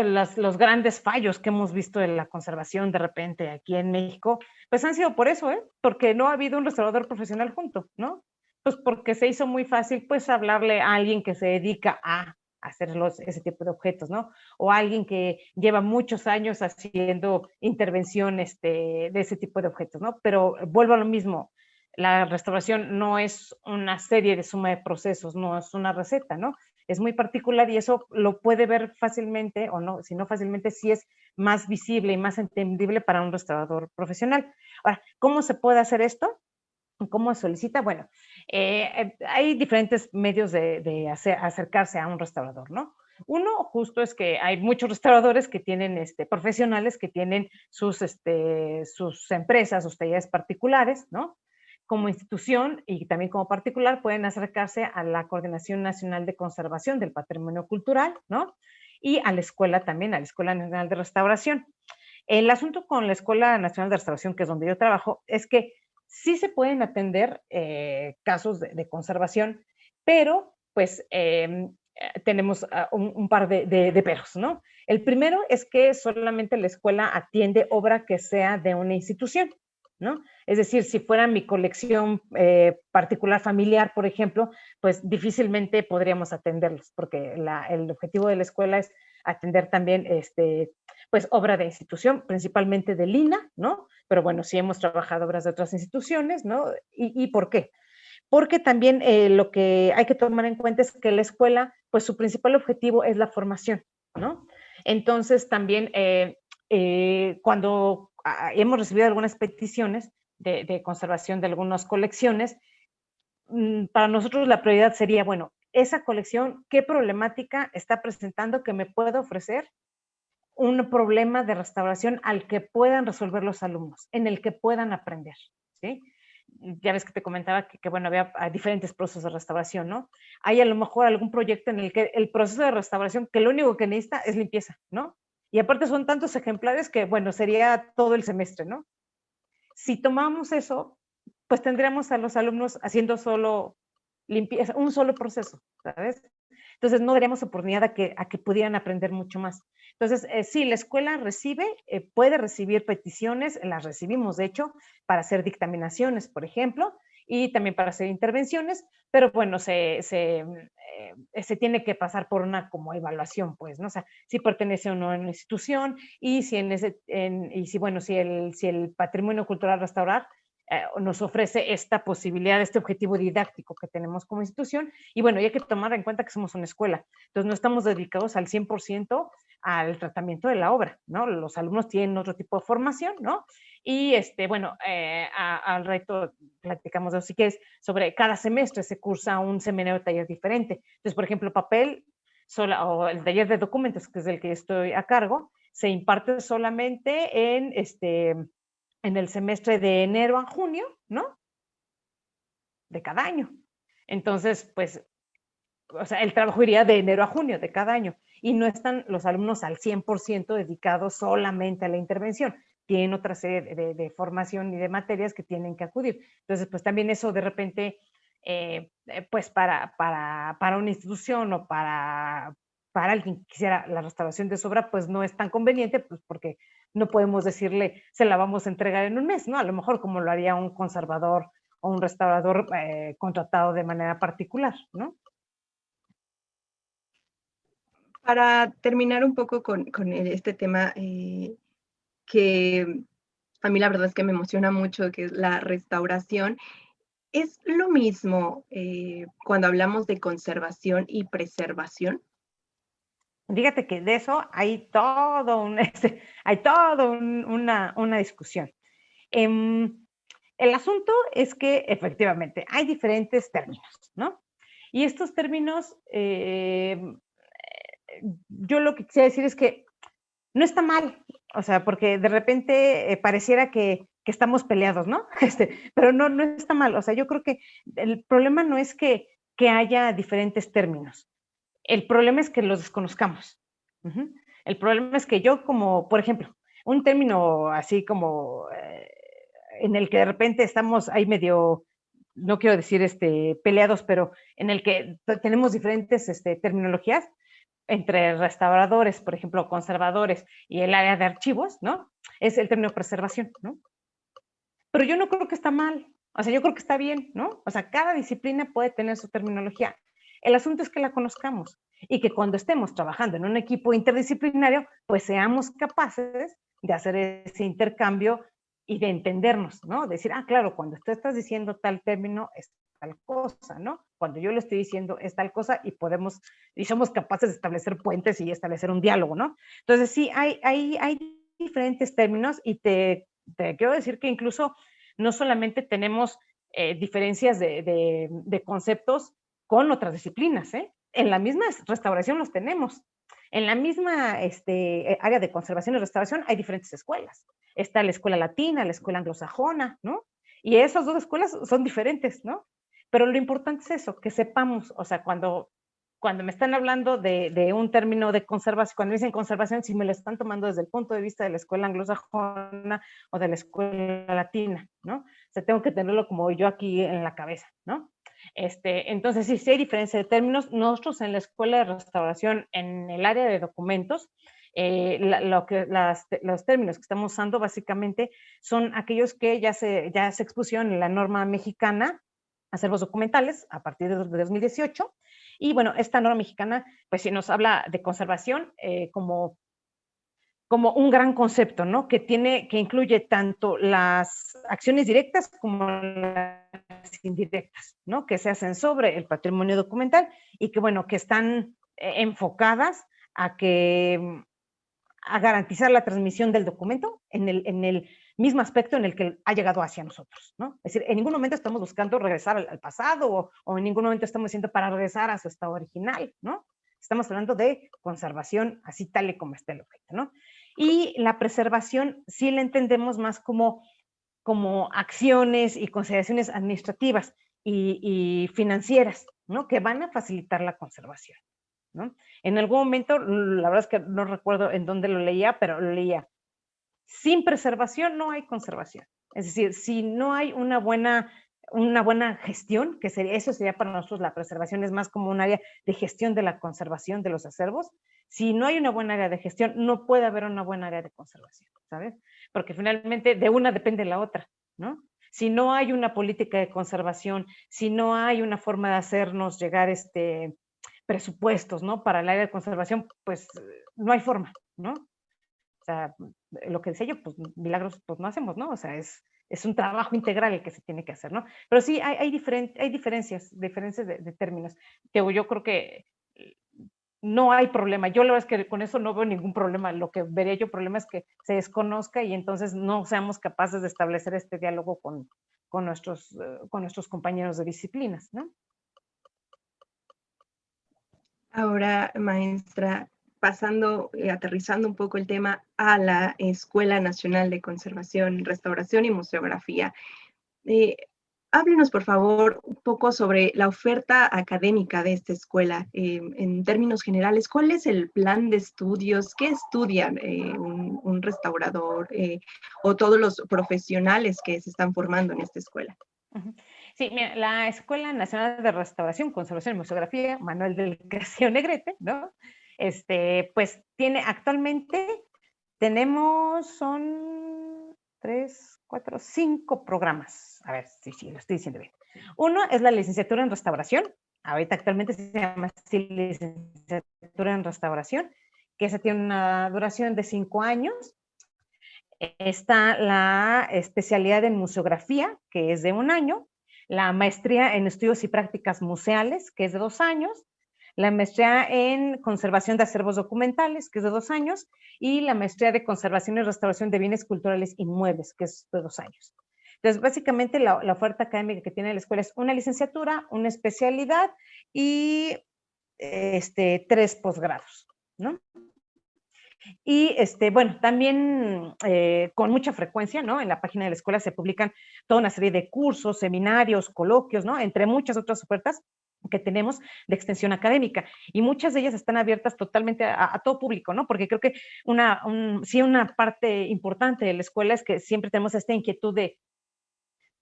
los grandes fallos que hemos visto en la conservación de repente aquí en México, pues han sido por eso, ¿eh? Porque no ha habido un restaurador profesional junto, ¿no? Pues porque se hizo muy fácil, pues, hablarle a alguien que se dedica a hacer ese tipo de objetos, ¿no? O a alguien que lleva muchos años haciendo intervención de ese tipo de objetos, ¿no? Pero vuelvo a lo mismo, la restauración no es una serie de suma de procesos, no es una receta, ¿no? Es muy particular y eso lo puede ver fácilmente o no, si no fácilmente, sí es más visible y más entendible para un restaurador profesional. Ahora, ¿cómo se puede hacer esto? ¿Cómo se solicita? Bueno, hay diferentes medios de acercarse a un restaurador, ¿no? Uno justo es que hay muchos restauradores que tienen, profesionales que tienen sus empresas, sus talleres particulares, ¿no? Como institución y también como particular pueden acercarse a la Coordinación Nacional de Conservación del Patrimonio Cultural, ¿no? Y a la escuela también, a la Escuela Nacional de Restauración. El asunto con la Escuela Nacional de Restauración, que es donde yo trabajo, es que sí se pueden atender casos de conservación, pero pues tenemos un par de peros, ¿no? El primero es que solamente la escuela atiende obra que sea de una institución, ¿no? Es decir, si fuera mi colección particular familiar, por ejemplo, pues difícilmente podríamos atenderlos, porque el objetivo de la escuela es atender también pues obra de institución, principalmente del INA, ¿no? Pero bueno, sí hemos trabajado obras de otras instituciones, ¿no? ¿Y por qué? Porque también lo que hay que tomar en cuenta es que la escuela, pues su principal objetivo es la formación, ¿no? Entonces también cuando hemos recibido algunas peticiones de conservación de algunas colecciones, para nosotros la prioridad sería, bueno, esa colección, ¿qué problemática está presentando que me pueda ofrecer un problema de restauración al que puedan resolver los alumnos, en el que puedan aprender, ¿sí? Ya ves que te comentaba que bueno, había diferentes procesos de restauración, ¿no? Hay a lo mejor algún proyecto en el que el proceso de restauración, que lo único que necesita es limpieza, ¿no? Y aparte son tantos ejemplares que, bueno, sería todo el semestre, ¿no? Si tomamos eso, pues tendríamos a los alumnos haciendo solo limpieza, un solo proceso, ¿sabes? Entonces no daríamos oportunidad a que pudieran aprender mucho más. Entonces, sí, la escuela puede recibir peticiones, las recibimos de hecho, para hacer dictaminaciones, por ejemplo, y también para hacer intervenciones, pero bueno, se tiene que pasar por una como evaluación, pues, ¿no? O sea, si pertenece o no a una institución y bueno, si el patrimonio cultural a restaurar nos ofrece esta posibilidad, este objetivo didáctico que tenemos como institución. Y bueno, y hay que tomar en cuenta que somos una escuela, entonces no estamos dedicados al 100% al tratamiento de la obra, ¿no? Los alumnos tienen otro tipo de formación, ¿no? Y bueno, al reto platicamos de eso, si quieres, sobre cada semestre se cursa un seminario de taller diferente. Entonces, por ejemplo, papel o el taller de documentos, que es el que estoy a cargo, se imparte solamente en el semestre de enero a junio, ¿no? De cada año. Entonces, pues, o sea, el trabajo iría de enero a junio de cada año. y no están los alumnos al 100% dedicados solamente a la intervención. Tienen otra serie de formación y de materias que tienen que acudir. Entonces, pues también eso de repente, pues para una institución o para alguien que quisiera la restauración de su obra, pues no es tan conveniente, pues porque no podemos decirle, se la vamos a entregar en un mes, ¿no? A lo mejor como lo haría un conservador o un restaurador contratado de manera particular, ¿no? Para terminar un poco con este tema que a mí la verdad es que me emociona mucho, que es la restauración, ¿es lo mismo cuando hablamos de conservación y preservación? Fíjate que de eso hay todo una discusión. El asunto es que efectivamente hay diferentes términos, ¿no? Y estos términos, yo lo que quisiera decir es que no está mal, o sea, porque de repente pareciera que estamos peleados, ¿no? Pero no está mal, o sea, yo creo que el problema no es que haya diferentes términos, el problema es que los desconozcamos. Uh-huh. El problema es que yo como, por ejemplo, un término así como en el que de repente estamos ahí medio, no quiero decir peleados, pero en el que tenemos diferentes terminologías entre restauradores, por ejemplo, conservadores y el área de archivos, ¿no? Es el término preservación, ¿no? Pero yo no creo que está mal, o sea, yo creo que está bien, ¿no? O sea, cada disciplina puede tener su terminología. El asunto es que la conozcamos y que cuando estemos trabajando en un equipo interdisciplinario, pues seamos capaces de hacer ese intercambio y de entendernos, ¿no? Decir, ah, claro, cuando tú estás diciendo tal término es tal cosa, ¿no? Cuando yo lo estoy diciendo es tal cosa y somos capaces de establecer puentes y establecer un diálogo, ¿no? Entonces sí, hay diferentes términos y te quiero decir que incluso no solamente tenemos diferencias de conceptos con otras disciplinas, ¿eh? En la misma restauración los tenemos. En la misma área de conservación y restauración hay diferentes escuelas. Está la escuela latina, la escuela anglosajona, ¿no? Y esas dos escuelas son diferentes, ¿no? Pero lo importante es eso, que sepamos, o sea, cuando me están hablando de un término de conservación, cuando dicen conservación, si me lo están tomando desde el punto de vista de la escuela anglosajona o de la escuela latina, ¿no? O sea, tengo que tenerlo como yo aquí en la cabeza, ¿no? Entonces, sí hay diferencia de términos. Nosotros en la escuela de restauración, en el área de documentos, los términos que estamos usando básicamente son aquellos que ya se expusieron en la norma mexicana, acervos documentales, a partir de 2018. Y bueno, esta norma mexicana, pues sí nos habla de conservación como un gran concepto, ¿no? Que incluye tanto las acciones directas como las indirectas, ¿no? Que se hacen sobre el patrimonio documental y que, bueno, que están enfocadas a garantizar la transmisión del documento en el mismo aspecto en el que ha llegado hacia nosotros, ¿no? Es decir, en ningún momento estamos buscando regresar al pasado o en ningún momento estamos diciendo para regresar a su estado original, ¿no? Estamos hablando de conservación así tal y como está el objeto, ¿no? Y la preservación sí la entendemos más como acciones y consideraciones administrativas y financieras, ¿no? Que van a facilitar la conservación, ¿no? En algún momento, la verdad es que no recuerdo en dónde lo leía, pero lo leía. Sin preservación no hay conservación. Es decir, si no hay una buena gestión, que eso sería para nosotros la preservación, es más como un área de gestión de la conservación de los acervos. Si no hay una buena área de gestión, no puede haber una buena área de conservación, ¿sabes? Porque finalmente de una depende la otra, ¿no? Si no hay una política de conservación, si no hay una forma de hacernos llegar presupuestos, ¿no? Para el área de conservación, pues no hay forma, ¿no? O sea, lo que decía yo, pues milagros pues no hacemos, ¿no? O sea, es un trabajo integral el que se tiene que hacer, ¿no? Pero sí hay diferencias de términos. Yo creo que no hay problema. Yo la verdad es que con eso no veo ningún problema. Lo que vería yo problema es que se desconozca y entonces no seamos capaces de establecer este diálogo con nuestros compañeros de disciplinas, ¿no? Ahora, maestra, pasando, aterrizando un poco el tema a la Escuela Nacional de Conservación, Restauración y Museografía. Háblenos, por favor, un poco sobre la oferta académica de esta escuela. En términos generales, ¿cuál es el plan de estudios? ¿Qué estudian un restaurador o todos los profesionales que se están formando en esta escuela? Ujú. Sí, mira, la Escuela Nacional de Restauración, Conservación y Museografía, Manuel del Castillo Negrete, ¿no? Pues tiene actualmente, son 5 programas. A ver, sí, lo estoy diciendo bien. Uno es la licenciatura en restauración. Ahorita actualmente se llama así licenciatura en restauración, que esa tiene una duración de 5 años. Está la especialidad en museografía, que es de 1 año, la maestría en estudios y prácticas museales, que es de 2 años, la maestría en conservación de acervos documentales, que es de 2 años, y la maestría de conservación y restauración de bienes culturales inmuebles, que es de 2 años. Entonces, básicamente la oferta académica que tiene la escuela es una licenciatura, una especialidad y 3 posgrados, ¿no? Y bueno, también con mucha frecuencia, ¿no? En la página de la escuela se publican toda una serie de cursos, seminarios, coloquios, ¿no? Entre muchas otras ofertas que tenemos de extensión académica. Y muchas de ellas están abiertas totalmente a todo público, ¿no? Porque creo que sí, una parte importante de la escuela es que siempre tenemos esta inquietud de,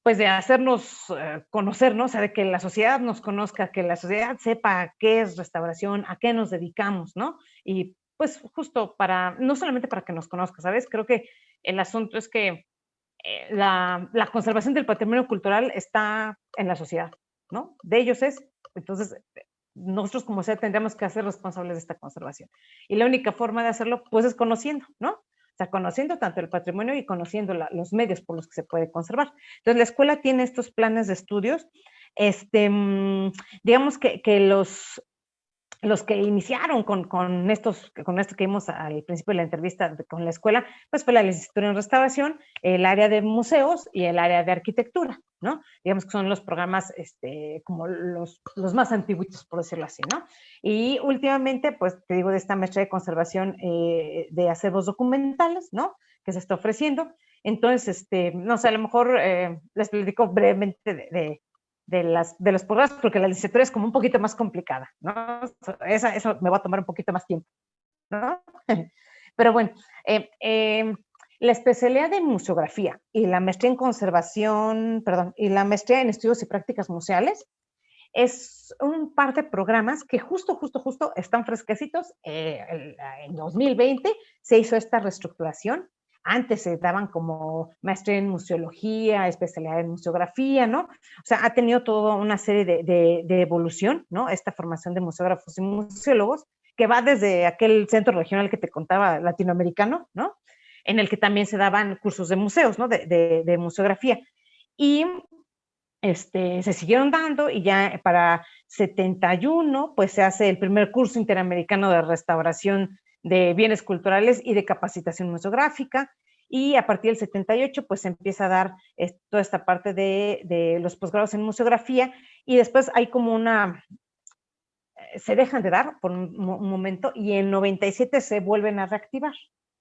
pues de hacernos conocer, ¿no? O sea, de que la sociedad nos conozca, que la sociedad sepa qué es restauración, a qué nos dedicamos, ¿no? Y pues justo no solamente para que nos conozca, ¿sabes? Creo que el asunto es que la conservación del patrimonio cultural está en la sociedad, ¿no? De ellos es, entonces, nosotros como sociedad tendríamos que ser responsables de esta conservación. Y la única forma de hacerlo, pues, es conociendo, ¿no? O sea, conociendo tanto el patrimonio y conociendo los medios por los que se puede conservar. Entonces, la escuela tiene estos planes de estudios. Digamos que los que iniciaron con esto que vimos al principio de la entrevista con la escuela, pues fue la licenciatura en restauración, el área de museos y el área de arquitectura, ¿no? Digamos que son los programas como los más antiguitos, por decirlo así, ¿no? Y últimamente, pues te digo, de esta maestría de conservación de acervos documentales, ¿no? Que se está ofreciendo. Entonces, no sé, a lo mejor les platico brevemente de los programas, porque la licenciatura es como un poquito más complicada, ¿no? Eso me va a tomar un poquito más tiempo, ¿no? Pero bueno, la especialidad de museografía y la maestría en conservación, perdón, y la maestría en estudios y prácticas museales es un par de programas que justo están fresquecitos. En 2020 se hizo esta reestructuración. Antes se daban como maestría en museología, especialidad en museografía, ¿no? O sea, ha tenido toda una serie de evolución, ¿no? Esta formación de museógrafos y museólogos, que va desde aquel centro regional que te contaba, latinoamericano, ¿no? En el que también se daban cursos de museos, ¿no? De museografía. Y se siguieron dando, y ya para 71 pues se hace el primer curso interamericano de restauración de bienes culturales y de capacitación museográfica, y a partir del 78 pues se empieza a dar toda esta parte de los posgrados en museografía, y después hay como se dejan de dar por un momento, y en 97 se vuelven a reactivar,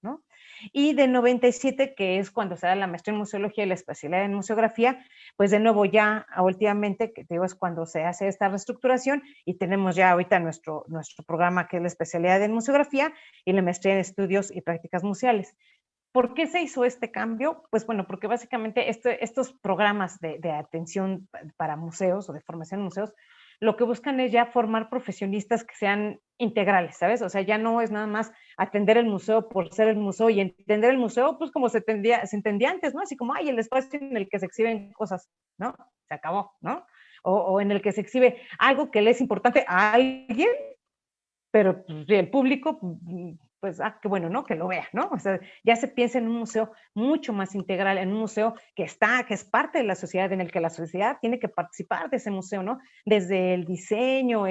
¿no? Y de 97, que es cuando se da la maestría en museología y la especialidad en museografía, pues de nuevo ya últimamente, que digo, es cuando se hace esta reestructuración, y tenemos ya ahorita nuestro programa, que es la especialidad en museografía y la maestría en estudios y prácticas museales. ¿Por qué se hizo este cambio? Pues bueno, porque básicamente estos programas de atención para museos o de formación en museos, lo que buscan es ya formar profesionistas que sean integrales, ¿sabes? O sea, ya no es nada más atender el museo por ser el museo y entender el museo, pues como se entendía antes, ¿no? Así como, ay, el espacio en el que se exhiben cosas, ¿no? Se acabó, ¿no? O en el que se exhibe algo que le es importante a alguien, pero pues, el público, pues, qué bueno, ¿no? Que lo vea, ¿no? O sea, ya se piensa en un museo mucho más integral, en un museo que es parte de la sociedad, en el que la sociedad tiene que participar de ese museo, ¿no? Desde el diseño,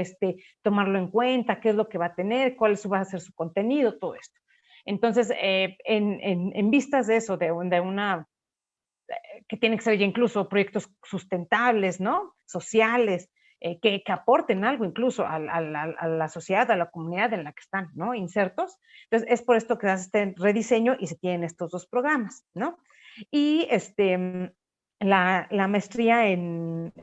tomarlo en cuenta, qué es lo que va a tener, cuál va a ser su contenido, todo esto. Entonces, en vistas de eso, de una que tienen que ser ya incluso proyectos sustentables, ¿no? Sociales, que aporten algo incluso a la sociedad, a la comunidad en la que están, ¿no? Insertos. Entonces, es por esto que se hace este rediseño y se tienen estos 2 programas, ¿no? Y la maestría en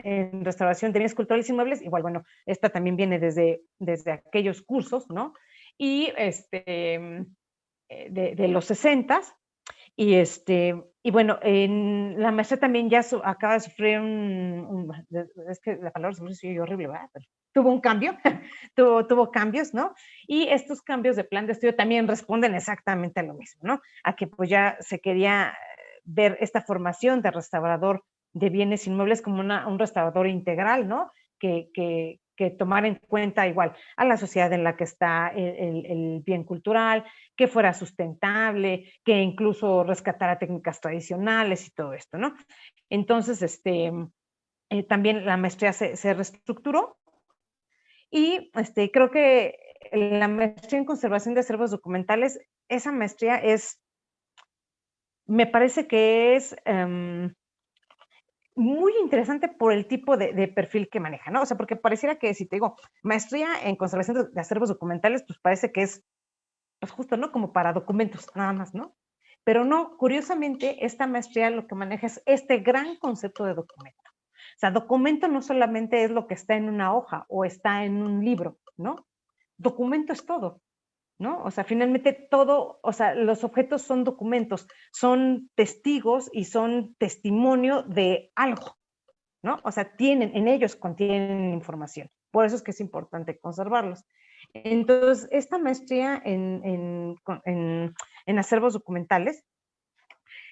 restauración de bienes culturales y inmuebles, igual, bueno, esta también viene desde aquellos cursos, ¿no? Y de los 60s. Y bueno, en la maestría también ya acaba de sufrir es que la palabra se me hizo horrible, ¿verdad? Pero tuvo un cambio, tuvo cambios, ¿no? Y estos cambios de plan de estudio también responden exactamente a lo mismo, ¿no? A que pues ya se quería ver esta formación de restaurador de bienes inmuebles como un restaurador integral, ¿no? Que tomar en cuenta igual a la sociedad en la que está el bien cultural, que fuera sustentable, que incluso rescatara técnicas tradicionales y todo esto, ¿no? Entonces, también la maestría se reestructuró y creo que la maestría en conservación de acervos documentales, esa maestría me parece que es muy interesante por el tipo de perfil que maneja, ¿no? O sea, porque pareciera que si te digo maestría en conservación de acervos documentales, pues parece que es, pues justo, ¿no? Como para documentos, nada más, ¿no? Pero no, curiosamente, esta maestría lo que maneja es este gran concepto de documento. O sea, documento no solamente es lo que está en una hoja o está en un libro, ¿no? Documento es todo, ¿no? O sea, finalmente todo, o sea, los objetos son documentos, son testigos y son testimonio de algo, ¿no? O sea, en ellos contienen información. Por eso es que es importante conservarlos. Entonces, esta maestría en acervos documentales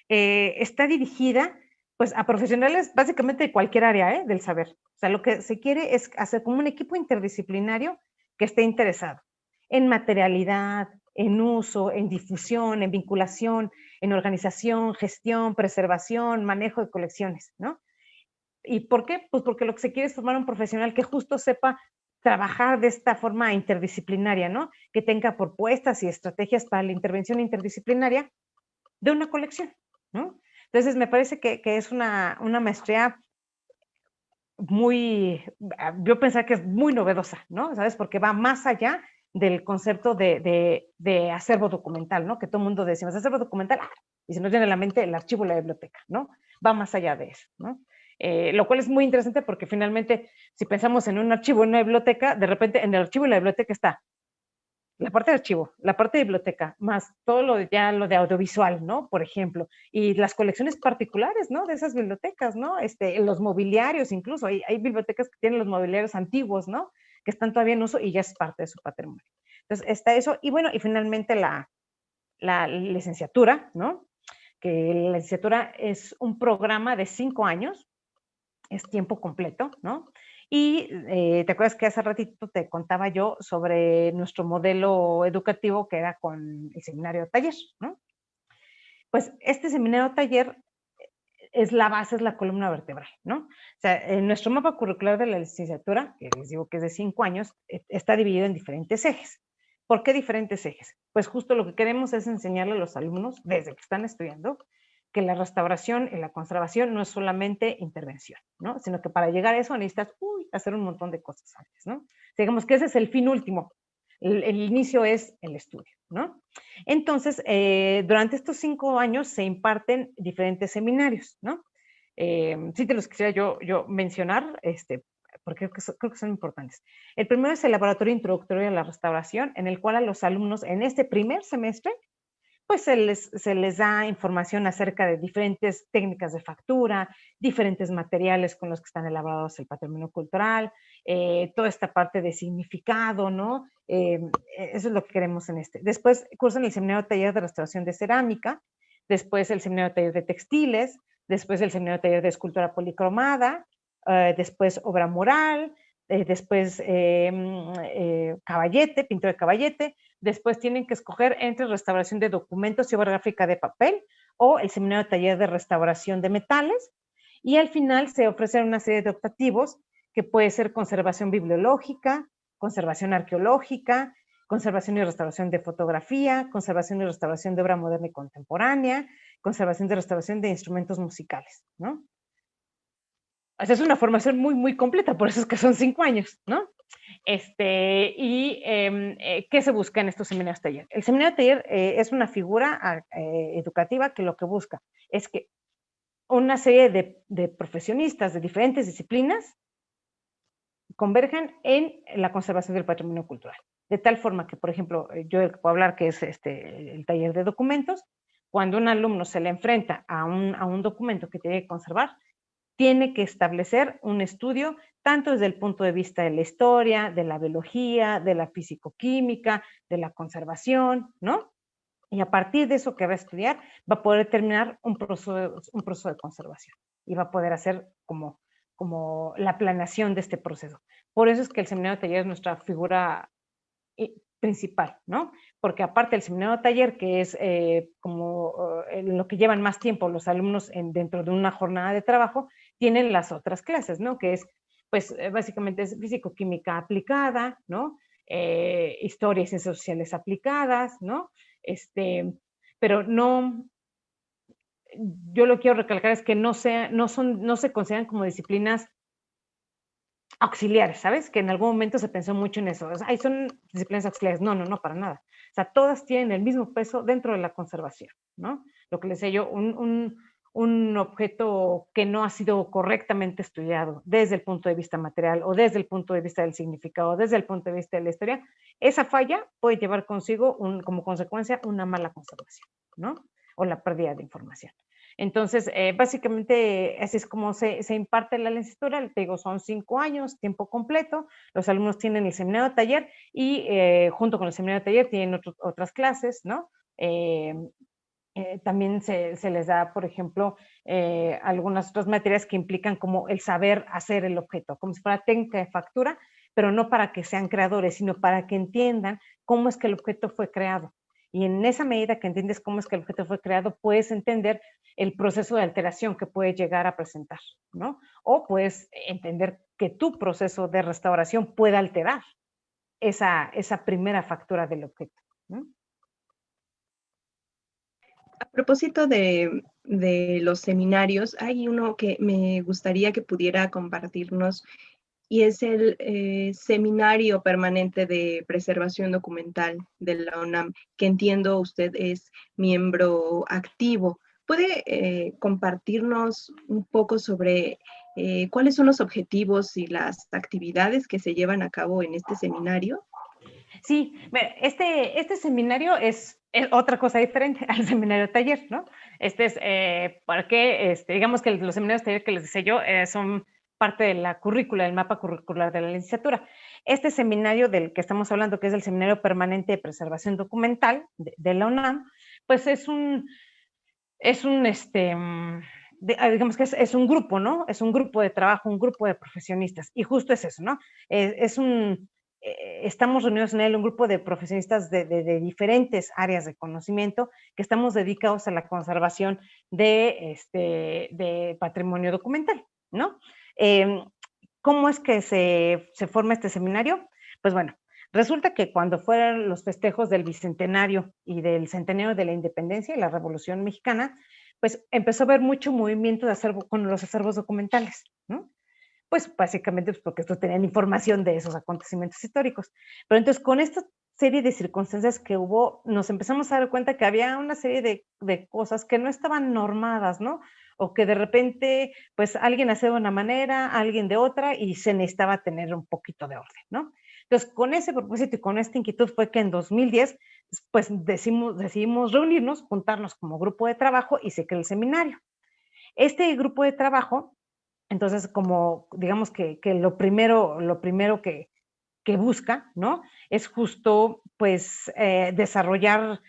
está dirigida pues a profesionales básicamente de cualquier área del saber. O sea, lo que se quiere es hacer como un equipo interdisciplinario que esté interesado en materialidad, en uso, en difusión, en vinculación, en organización, gestión, preservación, manejo de colecciones, ¿no? ¿Y por qué? Pues porque lo que se quiere es formar un profesional que justo sepa trabajar de esta forma interdisciplinaria, ¿no? Que tenga propuestas y estrategias para la intervención interdisciplinaria de una colección, ¿no? Entonces, me parece que es una maestría muy, yo pensaba que es muy novedosa, ¿no? ¿Sabes? Porque va más allá del concepto de acervo documental, ¿no? Que todo el mundo decimos, acervo documental, y se nos viene a la mente el archivo y la biblioteca, ¿no? Va más allá de eso, ¿no? Lo cual es muy interesante porque finalmente, si pensamos en un archivo, en una biblioteca, de repente en el archivo y la biblioteca está la parte de archivo, la parte de biblioteca, más todo lo de audiovisual, ¿no? Por ejemplo, y las colecciones particulares, ¿no? De esas bibliotecas, ¿no? Los mobiliarios incluso, hay bibliotecas que tienen los mobiliarios antiguos, ¿no? Que están todavía en uso y ya es parte de su patrimonio. Entonces, está eso, y bueno, y finalmente la licenciatura, ¿no? Que la licenciatura es un programa de 5 años, es tiempo completo, ¿no? Y te acuerdas que hace ratito te contaba yo sobre nuestro modelo educativo que era con el seminario taller, ¿no? Pues este seminario taller es la base, es la columna vertebral, ¿no? O sea, en nuestro mapa curricular de la licenciatura, que les digo que es de 5 años, está dividido en diferentes ejes. ¿Por qué diferentes ejes? Pues justo lo que queremos es enseñarle a los alumnos, desde que están estudiando, que la restauración y la conservación no es solamente intervención, ¿no? Sino que para llegar a eso necesitas hacer un montón de cosas antes, ¿no? Digamos que ese es el fin último. El inicio es el estudio, ¿no? Entonces, durante estos 5 años se imparten diferentes seminarios, ¿no? Sí te los quisiera yo mencionar, porque creo que son importantes. El primero es el laboratorio introductorio a la restauración, en el cual a los alumnos en este primer semestre pues se les da información acerca de diferentes técnicas de factura, diferentes materiales con los que están elaborados el patrimonio cultural, toda esta parte de significado, ¿no? Eso es lo que queremos en este. Después cursan el seminario taller de restauración de cerámica, después el seminario taller de textiles, después el seminario taller de escultura policromada, después obra mural, después caballete, pintura de caballete. Después tienen que escoger entre restauración de documentos y obra gráfica de papel o el seminario de taller de restauración de metales. Y al final se ofrecen una serie de optativos que puede ser conservación bibliológica, conservación arqueológica, conservación y restauración de fotografía, conservación y restauración de obra moderna y contemporánea, conservación y restauración de instrumentos musicales, ¿no? O sea, es una formación muy, muy completa, por eso es que son 5 años, ¿no? ¿Qué se busca en estos seminarios taller? El seminario taller es una figura educativa que lo que busca es que una serie de profesionistas de diferentes disciplinas convergen en la conservación del patrimonio cultural. De tal forma que, por ejemplo, yo puedo hablar que es el taller de documentos, cuando un alumno se le enfrenta a un documento que tiene que conservar, tiene que establecer un estudio tanto desde el punto de vista de la historia, de la biología, de la físico-química, de la conservación, ¿no? Y a partir de eso que va a estudiar, va a poder terminar un proceso de conservación y va a poder hacer como la planeación de este proceso. Por eso es que el seminario de taller es nuestra figura principal, ¿no? Porque aparte del seminario de taller, que es lo que llevan más tiempo los alumnos dentro de una jornada de trabajo, tienen las otras clases, ¿no? Que es, pues, básicamente es físico-química aplicada, ¿no? Historia y ciencias sociales aplicadas, ¿no? Pero no, yo lo que quiero recalcar es que no se consideran como disciplinas auxiliares, ¿sabes? Que en algún momento se pensó mucho en eso. Ay, son disciplinas auxiliares. No, para nada. O sea, todas tienen el mismo peso dentro de la conservación, ¿no? Lo que les decía yo, un objeto que no ha sido correctamente estudiado desde el punto de vista material o desde el punto de vista del significado, desde el punto de vista de la historia, esa falla puede llevar consigo como consecuencia una mala conservación, ¿no? O la pérdida de información. Entonces, básicamente, así es como se imparte la licenciatura. Te digo, son 5 años, tiempo completo. Los alumnos tienen el seminario de taller y junto con el seminario de taller tienen otras clases, ¿no? También se les da, por ejemplo, algunas otras materias que implican como el saber hacer el objeto, como si fuera técnica de factura, pero no para que sean creadores, sino para que entiendan cómo es que el objeto fue creado. Y en esa medida que entiendes cómo es que el objeto fue creado, puedes entender el proceso de alteración que puede llegar a presentar, ¿no? O puedes entender que tu proceso de restauración puede alterar esa primera factura del objeto, ¿no? A propósito de los seminarios, hay uno que me gustaría que pudiera compartirnos y es el Seminario Permanente de Preservación Documental de la UNAM, que entiendo usted es miembro activo. ¿Puede compartirnos un poco sobre cuáles son los objetivos y las actividades que se llevan a cabo en este seminario? Sí, este seminario es otra cosa diferente al seminario taller, ¿no? Este es porque, digamos que los seminarios taller que les decía yo son parte de la currícula, del mapa curricular de la licenciatura. Este seminario del que estamos hablando, que es el Seminario Permanente de Preservación Documental de la UNAM, pues digamos que es un grupo, ¿no? Es un grupo de trabajo, un grupo de profesionistas. Y justo es eso, ¿no? Estamos reunidos en él un grupo de profesionistas de diferentes áreas de conocimiento que estamos dedicados a la conservación de patrimonio documental, ¿no? ¿Cómo es que se forma este seminario? Pues bueno, resulta que cuando fueron los festejos del Bicentenario y del Centenario de la Independencia y la Revolución Mexicana, pues empezó a haber mucho movimiento de acervo con los acervos documentales, ¿no? Pues básicamente pues, porque estos tenían información de esos acontecimientos históricos. Pero entonces con esta serie de circunstancias que hubo, nos empezamos a dar cuenta que había una serie de cosas que no estaban normadas, ¿no? O que de repente, pues alguien hacía de una manera, alguien de otra, y se necesitaba tener un poquito de orden, ¿no? Entonces, con ese propósito y con esta inquietud fue que en 2010, pues decidimos reunirnos, juntarnos como grupo de trabajo y se creó el seminario. Este grupo de trabajo, entonces, como digamos que lo primero que busca, ¿no? Es justo, pues, desarrollar,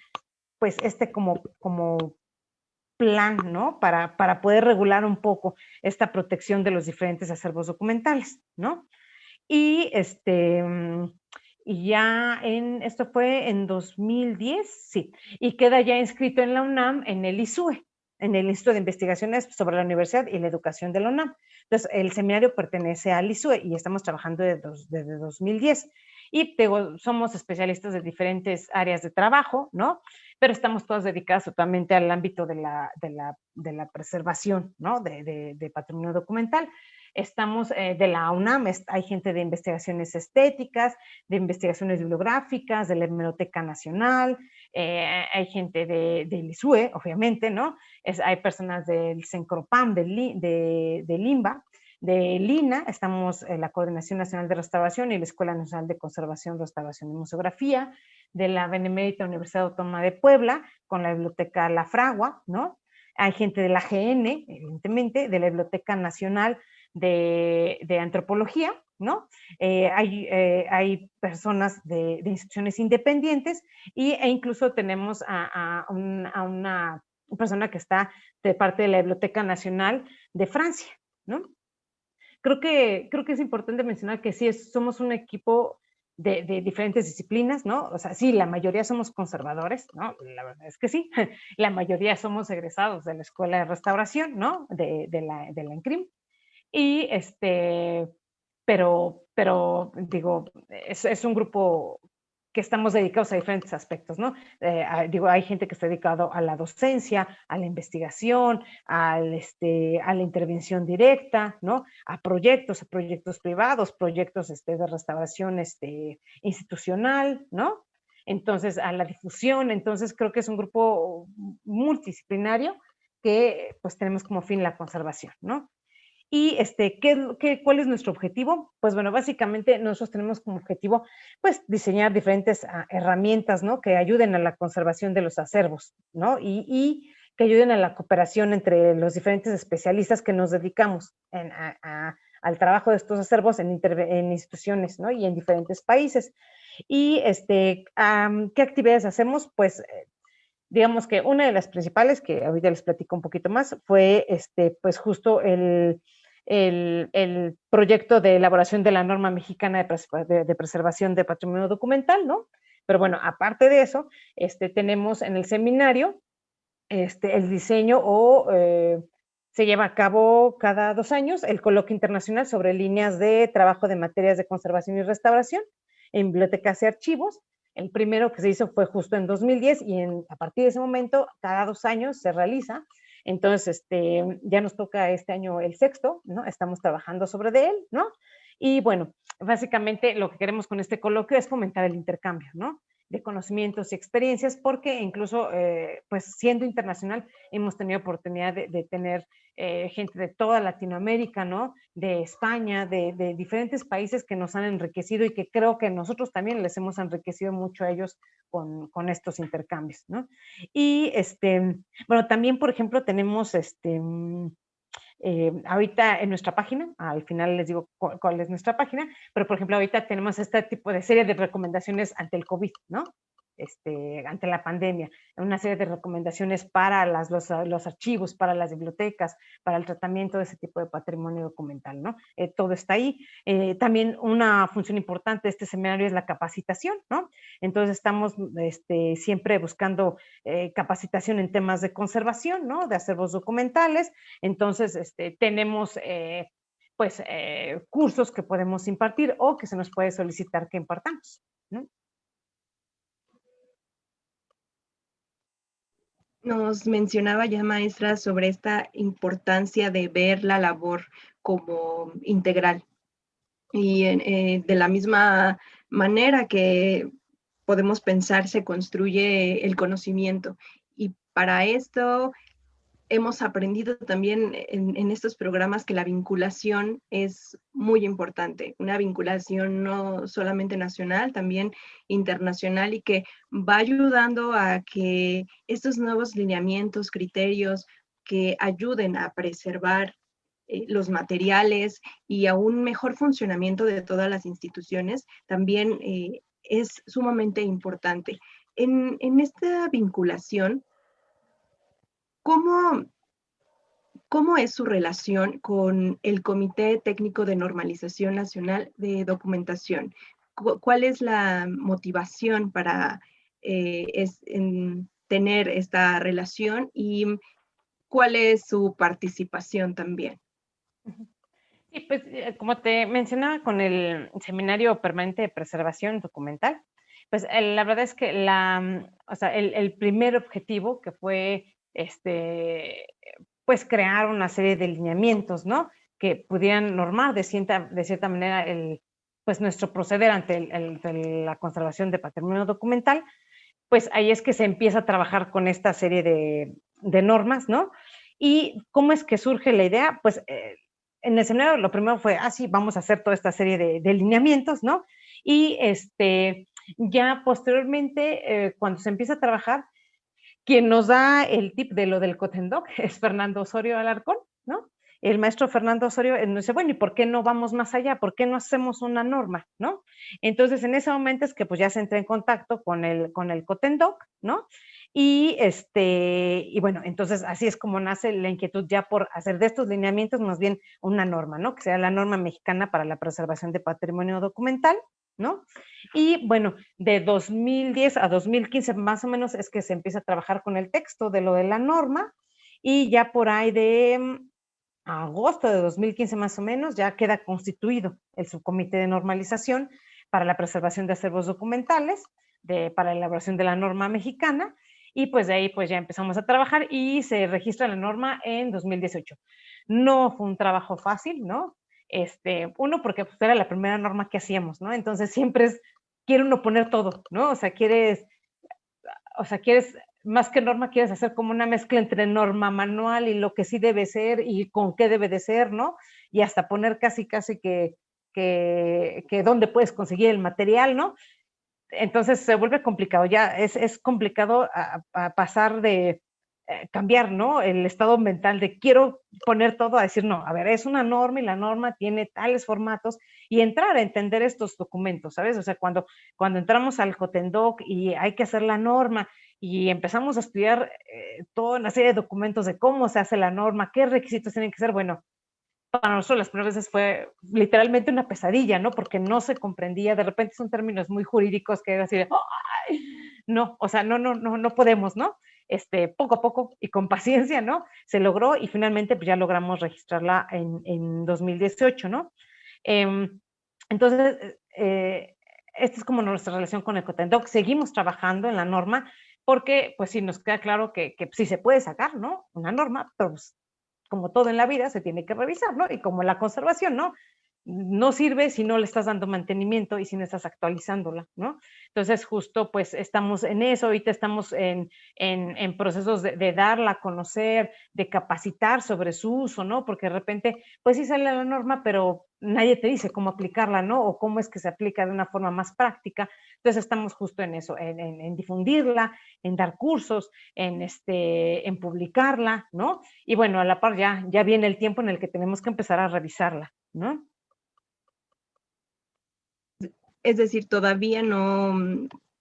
pues, como plan, ¿no? Para poder regular un poco esta protección de los diferentes acervos documentales, ¿no? Y esto fue en 2010, sí, y queda ya inscrito en la UNAM en el ISUE, en el Instituto de Investigaciones sobre la Universidad y la Educación de la UNAM. Entonces, el seminario pertenece al ISUE y estamos trabajando desde 2010. Y somos especialistas de diferentes áreas de trabajo, ¿no? Pero estamos todos dedicados totalmente al ámbito de la preservación, ¿no? De patrimonio documental. Estamos de la UNAM, hay gente de investigaciones estéticas, de investigaciones bibliográficas, de la Hemeroteca Nacional, hay gente del ISUE, obviamente, ¿no? Hay personas del CENCROPAM, de LIMBA, de LINA, estamos en la Coordinación Nacional de Restauración y la Escuela Nacional de Conservación, Restauración y Museografía, de la Benemérita Universidad Autónoma de Puebla, con la Biblioteca La Fragua, ¿no? Hay gente de la GN, evidentemente, de la Biblioteca Nacional de Antropología, ¿no? Hay personas de instituciones independientes e incluso tenemos a una persona que está de parte de la Biblioteca Nacional de Francia, ¿no? Creo que es importante mencionar que sí, somos un equipo de diferentes disciplinas, ¿no? O sea, sí, la mayoría somos conservadores, ¿no? La verdad es que sí. La mayoría somos egresados de la Escuela de Restauración, ¿no? De la ENCRIM. Y pero digo, es un grupo que estamos dedicados a diferentes aspectos, ¿no? Digo, hay gente que está dedicado a la docencia, a la investigación, a la intervención directa, ¿no? A proyectos privados, proyectos de restauración institucional, ¿no? Entonces, a la difusión. Entonces, creo que es un grupo multidisciplinario que pues tenemos como fin la conservación, ¿no? Y ¿cuál es nuestro objetivo? Pues bueno, básicamente nosotros tenemos como objetivo pues diseñar diferentes herramientas, ¿no? Que ayuden a la conservación de los acervos, ¿no? Y que ayuden a la cooperación entre los diferentes especialistas que nos dedicamos al trabajo de estos acervos en instituciones, ¿no? Y en diferentes países. Y ¿qué actividades hacemos? Pues digamos que una de las principales, que ahorita les platico un poquito más, fue pues justo el proyecto de elaboración de la norma mexicana de preservación de patrimonio documental, ¿no? Pero bueno, aparte de eso, tenemos en el seminario el diseño se lleva a cabo cada 2 años el coloquio internacional sobre líneas de trabajo de materias de conservación y restauración en bibliotecas y archivos. El primero que se hizo fue justo en 2010 y a partir de ese momento, cada 2 años se realiza. Entonces, ya nos toca este año el 6º, ¿no? Estamos trabajando sobre él, ¿no? Y bueno, básicamente lo que queremos con este coloquio es fomentar el intercambio, ¿no? De conocimientos y experiencias, porque incluso, pues siendo internacional, hemos tenido oportunidad de tener gente de toda Latinoamérica, ¿no? De España, de diferentes países que nos han enriquecido y que creo que nosotros también les hemos enriquecido mucho a ellos con estos intercambios, ¿no? Y, bueno, también, por ejemplo, tenemos ahorita en nuestra página, al final les digo cuál es nuestra página, pero por ejemplo ahorita tenemos este tipo de serie de recomendaciones ante el COVID, ¿no? Ante la pandemia, una serie de recomendaciones para los archivos, para las bibliotecas, para el tratamiento de ese tipo de patrimonio documental, ¿no? Todo está ahí. También una función importante de este seminario es la capacitación, ¿no? Entonces estamos siempre buscando capacitación en temas de conservación, ¿no? De acervos documentales. Entonces, tenemos pues cursos que podemos impartir o que se nos puede solicitar que impartamos, ¿no? Nos mencionaba ya, maestra, sobre esta importancia de ver la labor como integral. Y de la misma manera que podemos pensar, se construye el conocimiento. Y para esto hemos aprendido también en estos programas que la vinculación es muy importante, una vinculación no solamente nacional, también internacional, y que va ayudando a que estos nuevos lineamientos, criterios que ayuden a preservar los materiales y a un mejor funcionamiento de todas las instituciones, también es sumamente importante. En esta vinculación, ¿cómo, ¿cómo es su relación con el Comité Técnico de Normalización Nacional de Documentación? ¿Cuál es la motivación para tener esta relación y cuál es su participación también? Sí, pues como te mencionaba con el Seminario Permanente de Preservación Documental, pues la verdad es que o sea, el primer objetivo que fue pues crear una serie de lineamientos, ¿no? que pudieran normar de cierta manera pues nuestro proceder ante la conservación de patrimonio documental, pues ahí es que se empieza a trabajar con esta serie de normas, ¿no? ¿Y cómo es que surge la idea? Pues en el seminario lo primero fue, sí, vamos a hacer toda esta serie de lineamientos, ¿no? Y ya posteriormente, cuando se empieza a trabajar, quien nos da el tip de lo del Cotendoc es Fernando Osorio Alarcón, ¿no? El maestro Fernando Osorio nos dice, bueno, ¿y por qué no vamos más allá? ¿Por qué no hacemos una norma, no? Entonces, en ese momento es que pues ya se entra en contacto con el Cotendoc, ¿no? Y bueno, entonces así es como nace la inquietud ya por hacer de estos lineamientos más bien una norma, ¿no? Que sea la norma mexicana para la preservación de patrimonio documental, ¿no? Y bueno, de 2010 a 2015 más o menos es que se empieza a trabajar con el texto de lo de la norma y ya por ahí de agosto de 2015 más o menos ya queda constituido el subcomité de normalización para la preservación de acervos documentales, para la elaboración de la norma mexicana, y pues de ahí pues ya empezamos a trabajar y se registra la norma en 2018. No fue un trabajo fácil, ¿no? Uno, porque pues era la primera norma que hacíamos, ¿no? Entonces siempre quiere uno poner todo, ¿no? O sea, quieres, más que norma, quieres hacer como una mezcla entre norma manual y lo que sí debe ser y con qué debe de ser, ¿no? Y hasta poner casi que dónde puedes conseguir el material, ¿no? Entonces se vuelve complicado, ya es complicado a pasar de cambiar, ¿no? El estado mental de quiero poner todo a decir, no, a ver, es una norma y la norma tiene tales formatos y entrar a entender estos documentos, ¿sabes? O sea, cuando entramos al Cotendoc y hay que hacer la norma y empezamos a estudiar toda una serie de documentos de cómo se hace la norma, qué requisitos tienen que ser, bueno, para nosotros las primeras veces fue literalmente una pesadilla, ¿no? Porque no se comprendía, de repente son términos muy jurídicos que era así de, ¡ay! No, o sea, no podemos, ¿no? Poco a poco y con paciencia, ¿no? Se logró y finalmente pues ya logramos registrarla en 2018, ¿no? Entonces, esta es como nuestra relación con el Cotendoc. Seguimos trabajando en la norma porque, pues sí, nos queda claro que sí se puede sacar, ¿no? Una norma, pero pues, como todo en la vida, se tiene que revisar, ¿no? Y como la conservación, ¿no? No sirve si no le estás dando mantenimiento y si no estás actualizándola, ¿no? Entonces, justo pues estamos en eso, ahorita estamos en procesos de darla a conocer, de capacitar sobre su uso, ¿no? Porque de repente, pues sí sale la norma, pero nadie te dice cómo aplicarla, ¿no? O cómo es que se aplica de una forma más práctica. Entonces, estamos justo en eso, en difundirla, en dar cursos, en publicarla, ¿no? Y bueno, a la par ya viene el tiempo en el que tenemos que empezar a revisarla, ¿no? Es decir, todavía no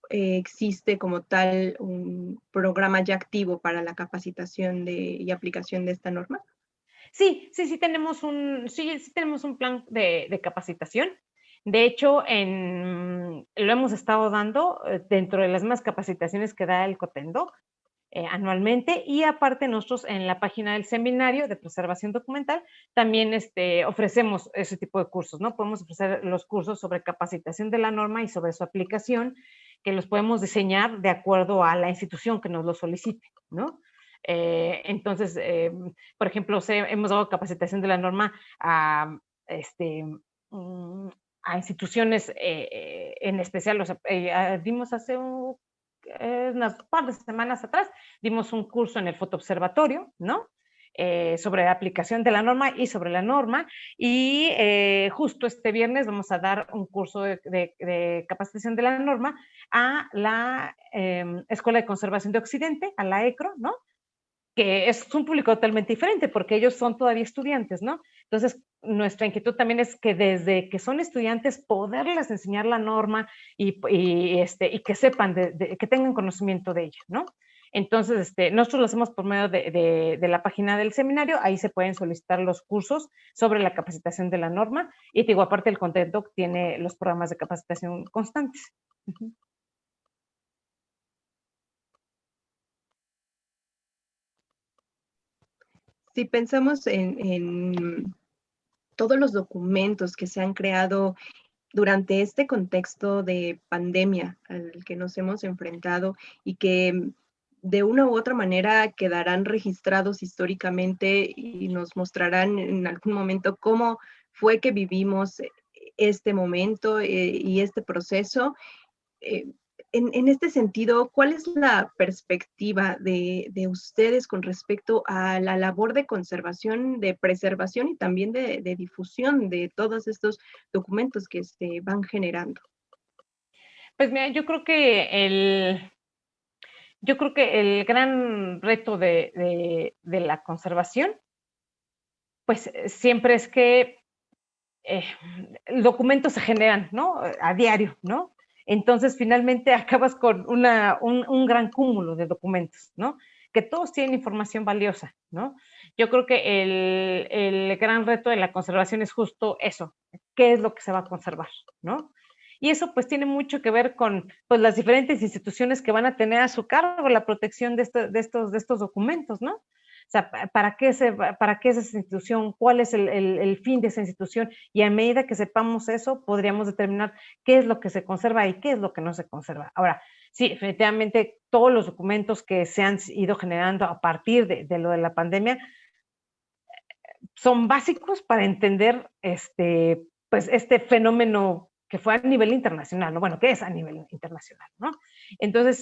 existe como tal un programa ya activo para la capacitación y aplicación de esta norma. Sí tenemos un plan de capacitación. De hecho, lo hemos estado dando dentro de las más capacitaciones que da el Cotendoc anualmente, y aparte nosotros en la página del seminario de preservación documental también ofrecemos ese tipo de cursos, ¿no? Podemos ofrecer los cursos sobre capacitación de la norma y sobre su aplicación, que los podemos diseñar de acuerdo a la institución que nos lo solicite, ¿no? Entonces, por ejemplo, hemos dado capacitación de la norma a, mm, a instituciones en especial, o sea, dimos hace unas par de semanas atrás, dimos un curso en el fotoobservatorio, ¿no? Sobre la aplicación de la norma y sobre la norma, y justo este viernes vamos a dar un curso de capacitación de la norma a la Escuela de Conservación de Occidente, a la ECRO, ¿no? Que es un público totalmente diferente porque ellos son todavía estudiantes, ¿no? Entonces, nuestra inquietud también es que desde que son estudiantes poderles enseñar la norma y que sepan, que tengan conocimiento de ella, ¿no? Entonces, nosotros lo hacemos por medio de la página del seminario, ahí se pueden solicitar los cursos sobre la capacitación de la norma y, digo, aparte el Cotendoc tiene los programas de capacitación constantes. Uh-huh. Si pensamos en todos los documentos que se han creado durante este contexto de pandemia al que nos hemos enfrentado y que de una u otra manera quedarán registrados históricamente y nos mostrarán en algún momento cómo fue que vivimos este momento y este proceso. Eh, en este sentido, ¿cuál es la perspectiva de ustedes con respecto a la labor de conservación, de preservación y también de difusión de todos estos documentos que se van generando? Pues mira, yo creo que el gran reto de la conservación, pues siempre es que eh, documentos se generan, ¿no? A diario, ¿no? Entonces, finalmente acabas con un gran cúmulo de documentos, ¿no? Que todos tienen información valiosa, ¿no? Yo creo que el gran reto de la conservación es justo eso, qué es lo que se va a conservar, ¿no? Y eso pues tiene mucho que ver con pues, las diferentes instituciones que van a tener a su cargo la protección de estos documentos, ¿no? O sea, ¿para qué es esa institución? ¿Cuál es el fin de esa institución? Y a medida que sepamos eso, podríamos determinar qué es lo que se conserva y qué es lo que no se conserva. Ahora, sí, definitivamente todos los documentos que se han ido generando a partir de lo de la pandemia son básicos para entender pues este fenómeno que fue a nivel internacional, ¿no? Bueno, que es a nivel internacional, ¿no? Entonces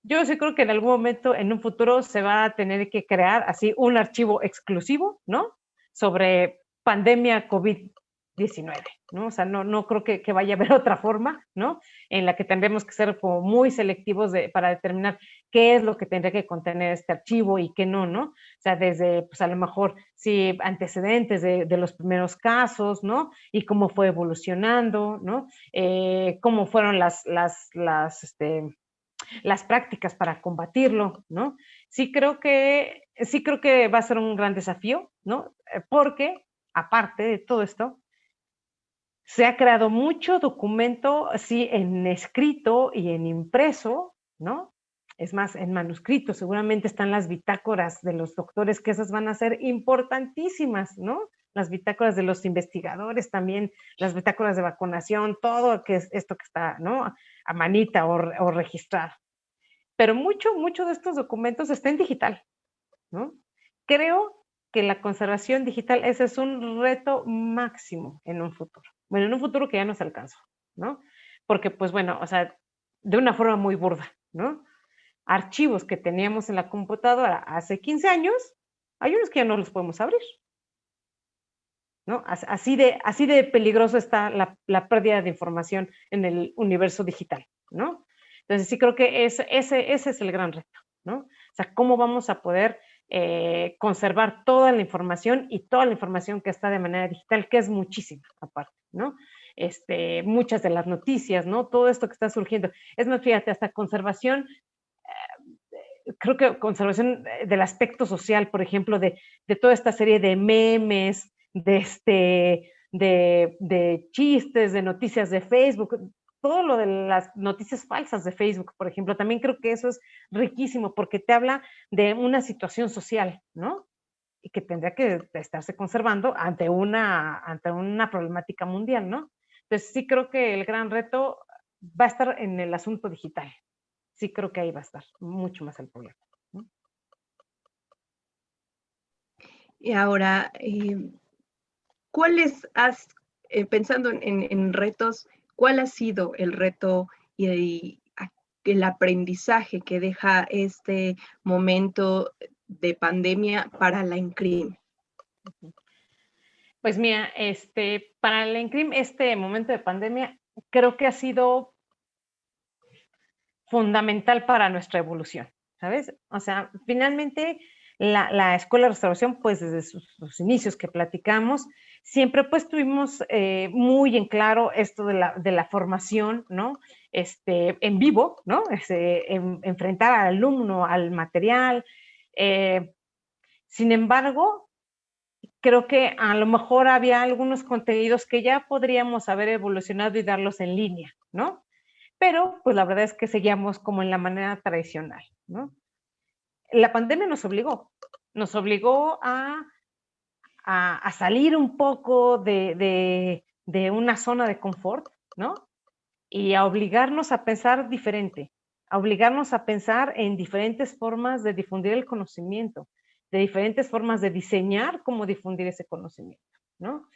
yo sí creo que en algún momento, en un futuro, se va a tener que crear así un archivo exclusivo, ¿no? Sobre pandemia COVID-19, ¿no? O sea, no creo que vaya a haber otra forma, ¿no? En la que tendremos que ser como muy selectivos para determinar qué es lo que tendría que contener este archivo y qué no, ¿no? O sea, desde, pues a lo mejor, sí, antecedentes de los primeros casos, ¿no? Y cómo fue evolucionando, ¿no? Cómo fueron las prácticas para combatirlo, ¿no? Sí creo que va a ser un gran desafío, ¿no? Porque, aparte de todo esto, se ha creado mucho documento, sí, en escrito y en impreso, ¿no? Es más, en manuscrito, seguramente están las bitácoras de los doctores, que esas van a ser importantísimas, ¿no? Las bitácoras de los investigadores también, las bitácoras de vacunación, todo que es esto que está, ¿no? A manita o registrado. Pero mucho de estos documentos está en digital, ¿no? Creo que la conservación digital, ese es un reto máximo en un futuro. Bueno, en un futuro que ya nos alcanzó, ¿no? Porque, pues bueno, o sea, de una forma muy burda, ¿no? Archivos que teníamos en la computadora hace 15 años, hay unos que ya no los podemos abrir, ¿no? Así de peligroso está la pérdida de información en el universo digital, ¿no? Entonces sí creo que ese es el gran reto, ¿no? O sea, ¿cómo vamos a poder conservar toda la información y toda la información que está de manera digital, que es muchísima aparte, ¿no? Muchas de las noticias, ¿no? Todo esto que está surgiendo. Es más, fíjate, hasta conservación, creo que conservación del aspecto social, por ejemplo, de toda esta serie de memes, de chistes, de noticias de Facebook, todo lo de las noticias falsas de Facebook, por ejemplo, también creo que eso es riquísimo porque te habla de una situación social, ¿no? Y que tendría que estarse conservando ante una problemática mundial, ¿no? Entonces sí creo que el gran reto va a estar en el asunto digital. Sí creo que ahí va a estar mucho más el problema, ¿no? Y ahora, ¿cuáles has, pensando en retos, cuál ha sido el reto y el aprendizaje que deja este momento de pandemia para la INCRIM? Pues mira, para el ENCRIM, este momento de pandemia creo que ha sido fundamental para nuestra evolución, ¿sabes? O sea, finalmente la Escuela de Restauración, pues desde sus inicios que platicamos, siempre pues tuvimos muy en claro esto de la formación, ¿no? En vivo, ¿no? Enfrentar al alumno, al material. Sin embargo, creo que a lo mejor había algunos contenidos que ya podríamos haber evolucionado y darlos en línea, ¿no? Pero pues la verdad es que seguíamos como en la manera tradicional, ¿no? La pandemia nos obligó a salir un poco de una zona de confort, ¿no? Y a obligarnos a pensar diferente, a obligarnos a pensar en diferentes formas de difundir el conocimiento, de diferentes formas de diseñar cómo difundir ese conocimiento, ¿no?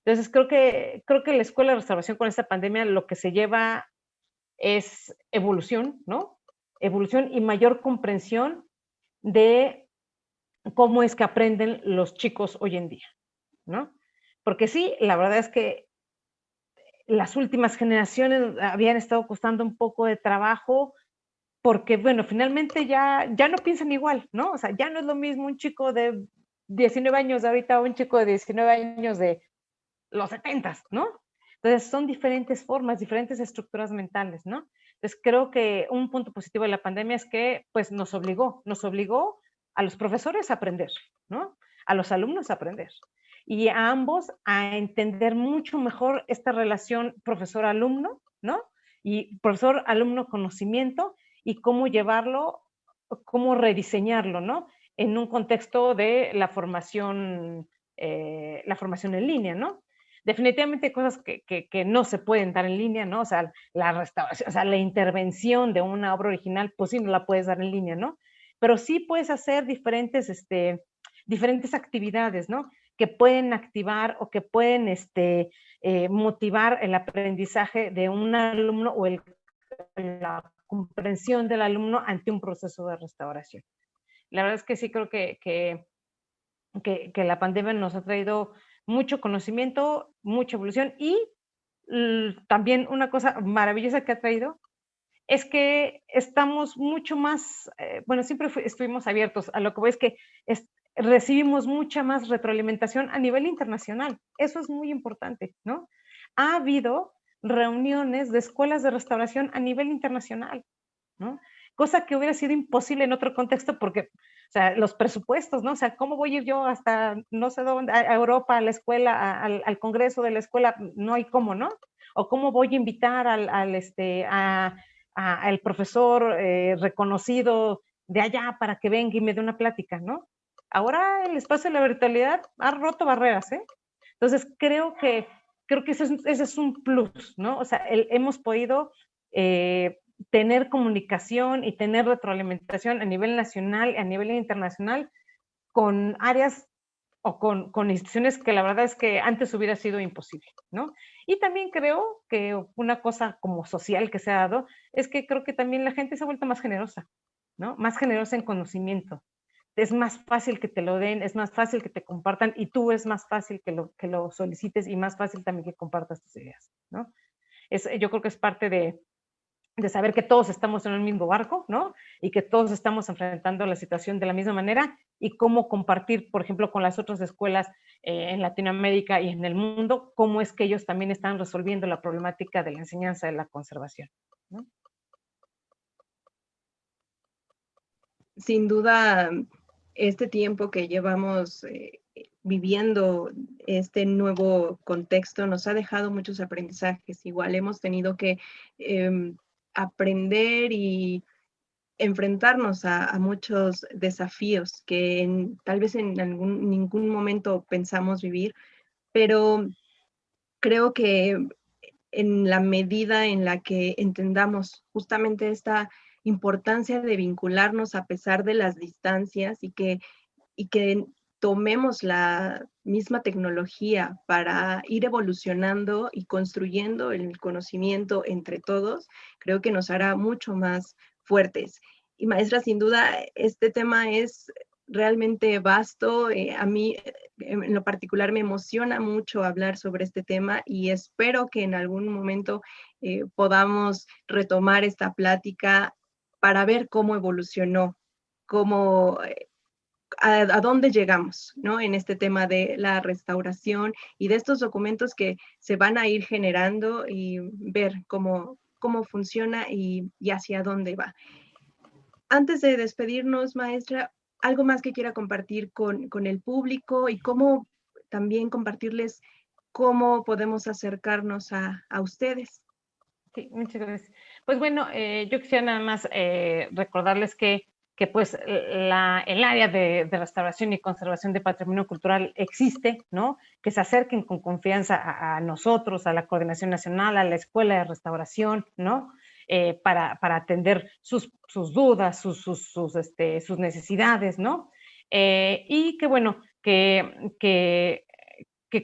Entonces, creo que la Escuela de Restauración con esta pandemia lo que se lleva es evolución, ¿no? Evolución y mayor comprensión de cómo es que aprenden los chicos hoy en día, ¿no? Porque sí, la verdad es que las últimas generaciones habían estado costando un poco de trabajo porque, bueno, finalmente ya no piensan igual, ¿no? O sea, ya no es lo mismo un chico de 19 años de ahorita o un chico de 19 años de los 70, ¿no? Entonces, son diferentes formas, diferentes estructuras mentales, ¿no? Entonces, creo que un punto positivo de la pandemia es que, pues, nos obligó a los profesores a aprender, ¿no? A los alumnos a aprender. Y a ambos a entender mucho mejor esta relación profesor-alumno, ¿no? Y profesor-alumno conocimiento y cómo llevarlo, cómo rediseñarlo, ¿no? En un contexto de la formación en línea, ¿no? Definitivamente hay cosas que no se pueden dar en línea, ¿no? O sea, la restauración, o sea, la intervención de una obra original, pues sí, no la puedes dar en línea, ¿no? Pero sí puedes hacer diferentes actividades, ¿no? Que pueden activar o que pueden motivar el aprendizaje de un alumno o la comprensión del alumno ante un proceso de restauración. La verdad es que sí creo que la pandemia nos ha traído mucho conocimiento, mucha evolución y también una cosa maravillosa que ha traído es que estamos mucho más, bueno, siempre estuvimos abiertos a lo que voy es que recibimos mucha más retroalimentación a nivel internacional. Eso es muy importante, ¿no? Ha habido reuniones de escuelas de restauración a nivel internacional, ¿no? Cosa que hubiera sido imposible en otro contexto porque, o sea, los presupuestos, ¿no? O sea, ¿cómo voy a ir yo hasta no sé dónde, a Europa, a la escuela, al congreso de la escuela? No hay cómo, ¿no? O cómo voy a invitar al profesor reconocido de allá para que venga y me dé una plática, ¿no? Ahora el espacio de la virtualidad ha roto barreras, ¿eh? Entonces, creo que ese es un plus, ¿no? O sea, hemos podido tener comunicación y tener retroalimentación a nivel nacional y a nivel internacional con áreas o con instituciones que la verdad es que antes hubiera sido imposible, ¿no? Y también creo que una cosa como social que se ha dado es que creo que también la gente se ha vuelto más generosa, ¿no? Más generosa en conocimiento. Es más fácil que te lo den, es más fácil que te compartan y tú es más fácil que lo solicites y más fácil también que compartas tus ideas, ¿no? Yo creo que es parte de saber que todos estamos en el mismo barco, ¿no? Y que todos estamos enfrentando la situación de la misma manera y cómo compartir, por ejemplo, con las otras escuelas en Latinoamérica y en el mundo, cómo es que ellos también están resolviendo la problemática de la enseñanza de la conservación, ¿no? Sin duda, este tiempo que llevamos viviendo este nuevo contexto nos ha dejado muchos aprendizajes. Igual hemos tenido que aprender y enfrentarnos a muchos desafíos que tal vez en ningún momento pensamos vivir, pero creo que en la medida en la que entendamos justamente esta importancia de vincularnos a pesar de las distancias y que tomemos la misma tecnología para ir evolucionando y construyendo el conocimiento entre todos, creo que nos hará mucho más fuertes. Y maestra, sin duda, este tema es realmente vasto. A mí, en lo particular, me emociona mucho hablar sobre este tema y espero que en algún momento podamos retomar esta plática para ver cómo evolucionó, cómo a dónde llegamos, ¿no? En este tema de la restauración y de estos documentos que se van a ir generando y ver cómo funciona y hacia dónde va. Antes de despedirnos, maestra, ¿algo más que quiera compartir con el público y cómo también compartirles cómo podemos acercarnos a ustedes? Sí, muchas gracias. Pues bueno, yo quisiera nada más recordarles que pues el área de restauración y conservación de patrimonio cultural existe, ¿no? Que se acerquen con confianza a nosotros, a la Coordinación Nacional, a la Escuela de Restauración, ¿no? para atender sus dudas, sus necesidades, ¿no? Y que bueno, que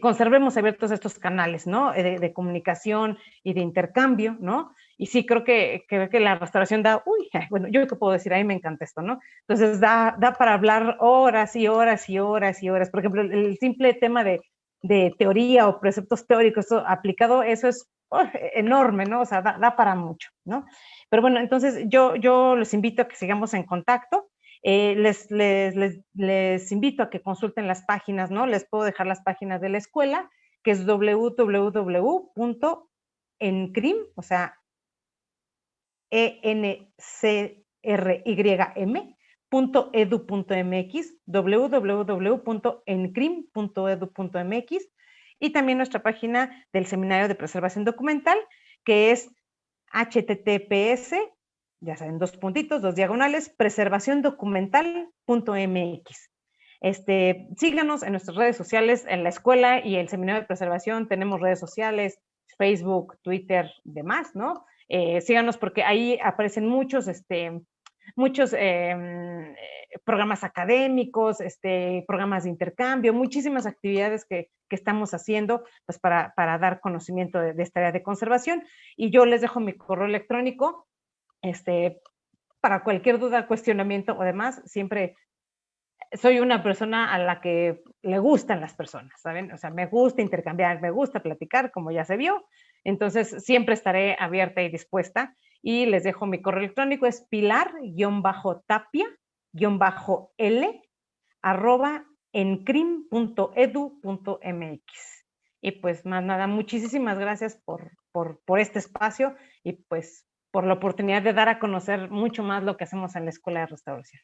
conservemos abiertos estos canales, ¿no? De comunicación y de intercambio, ¿no? Y sí, creo que la restauración da, bueno, yo qué puedo decir, a mí me encanta esto, ¿no? Entonces da para hablar horas y horas y horas y horas. Por ejemplo, el simple tema de teoría o preceptos teóricos aplicado, eso es enorme, ¿no? O sea, da para mucho, ¿no? Pero bueno, entonces yo los invito a que sigamos en contacto. Les invito a que consulten las páginas, ¿no? Les puedo dejar las páginas de la escuela, que es www.encrim, o sea, encrym.edu.mx, www.encrim.edu.mx, y también nuestra página del Seminario de Preservación Documental, que es https, ya saben, 2 puntitos, 2 diagonales, preservaciondocumental.mx. Síganos en nuestras redes sociales, en la escuela y el Seminario de Preservación. Tenemos redes sociales, Facebook, Twitter, demás, ¿no? Síganos porque ahí aparecen muchos programas académicos, programas de intercambio, muchísimas actividades que estamos haciendo pues, para dar conocimiento de esta área de conservación. Y yo les dejo mi correo electrónico, para cualquier duda, cuestionamiento o demás. Siempre soy una persona a la que le gustan las personas, ¿saben? O sea, me gusta intercambiar, me gusta platicar, como ya se vio. Entonces, siempre estaré abierta y dispuesta. Y les dejo mi correo electrónico, es pilar-tapia-l@encrim.edu.mx. Y pues más nada, muchísimas gracias por este espacio y pues por la oportunidad de dar a conocer mucho más lo que hacemos en la Escuela de Restauración.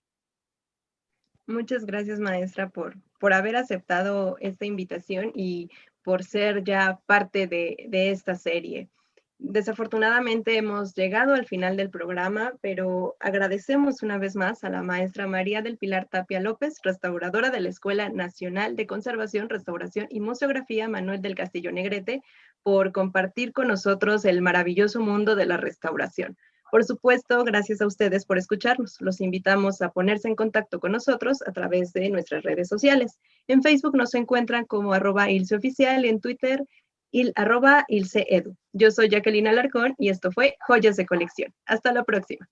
Muchas gracias, maestra, por haber aceptado esta invitación y por ser ya parte de esta serie. Desafortunadamente hemos llegado al final del programa, pero agradecemos una vez más a la maestra María del Pilar Tapia López, restauradora de la Escuela Nacional de Conservación, Restauración y Museografía Manuel del Castillo Negrete, por compartir con nosotros el maravilloso mundo de la restauración. Por supuesto, gracias a ustedes por escucharnos. Los invitamos a ponerse en contacto con nosotros a través de nuestras redes sociales. En Facebook nos encuentran como @ilseoficial y en Twitter @ilseedu. Yo soy Jacqueline Alarcón y esto fue Joyas de Colección. Hasta la próxima.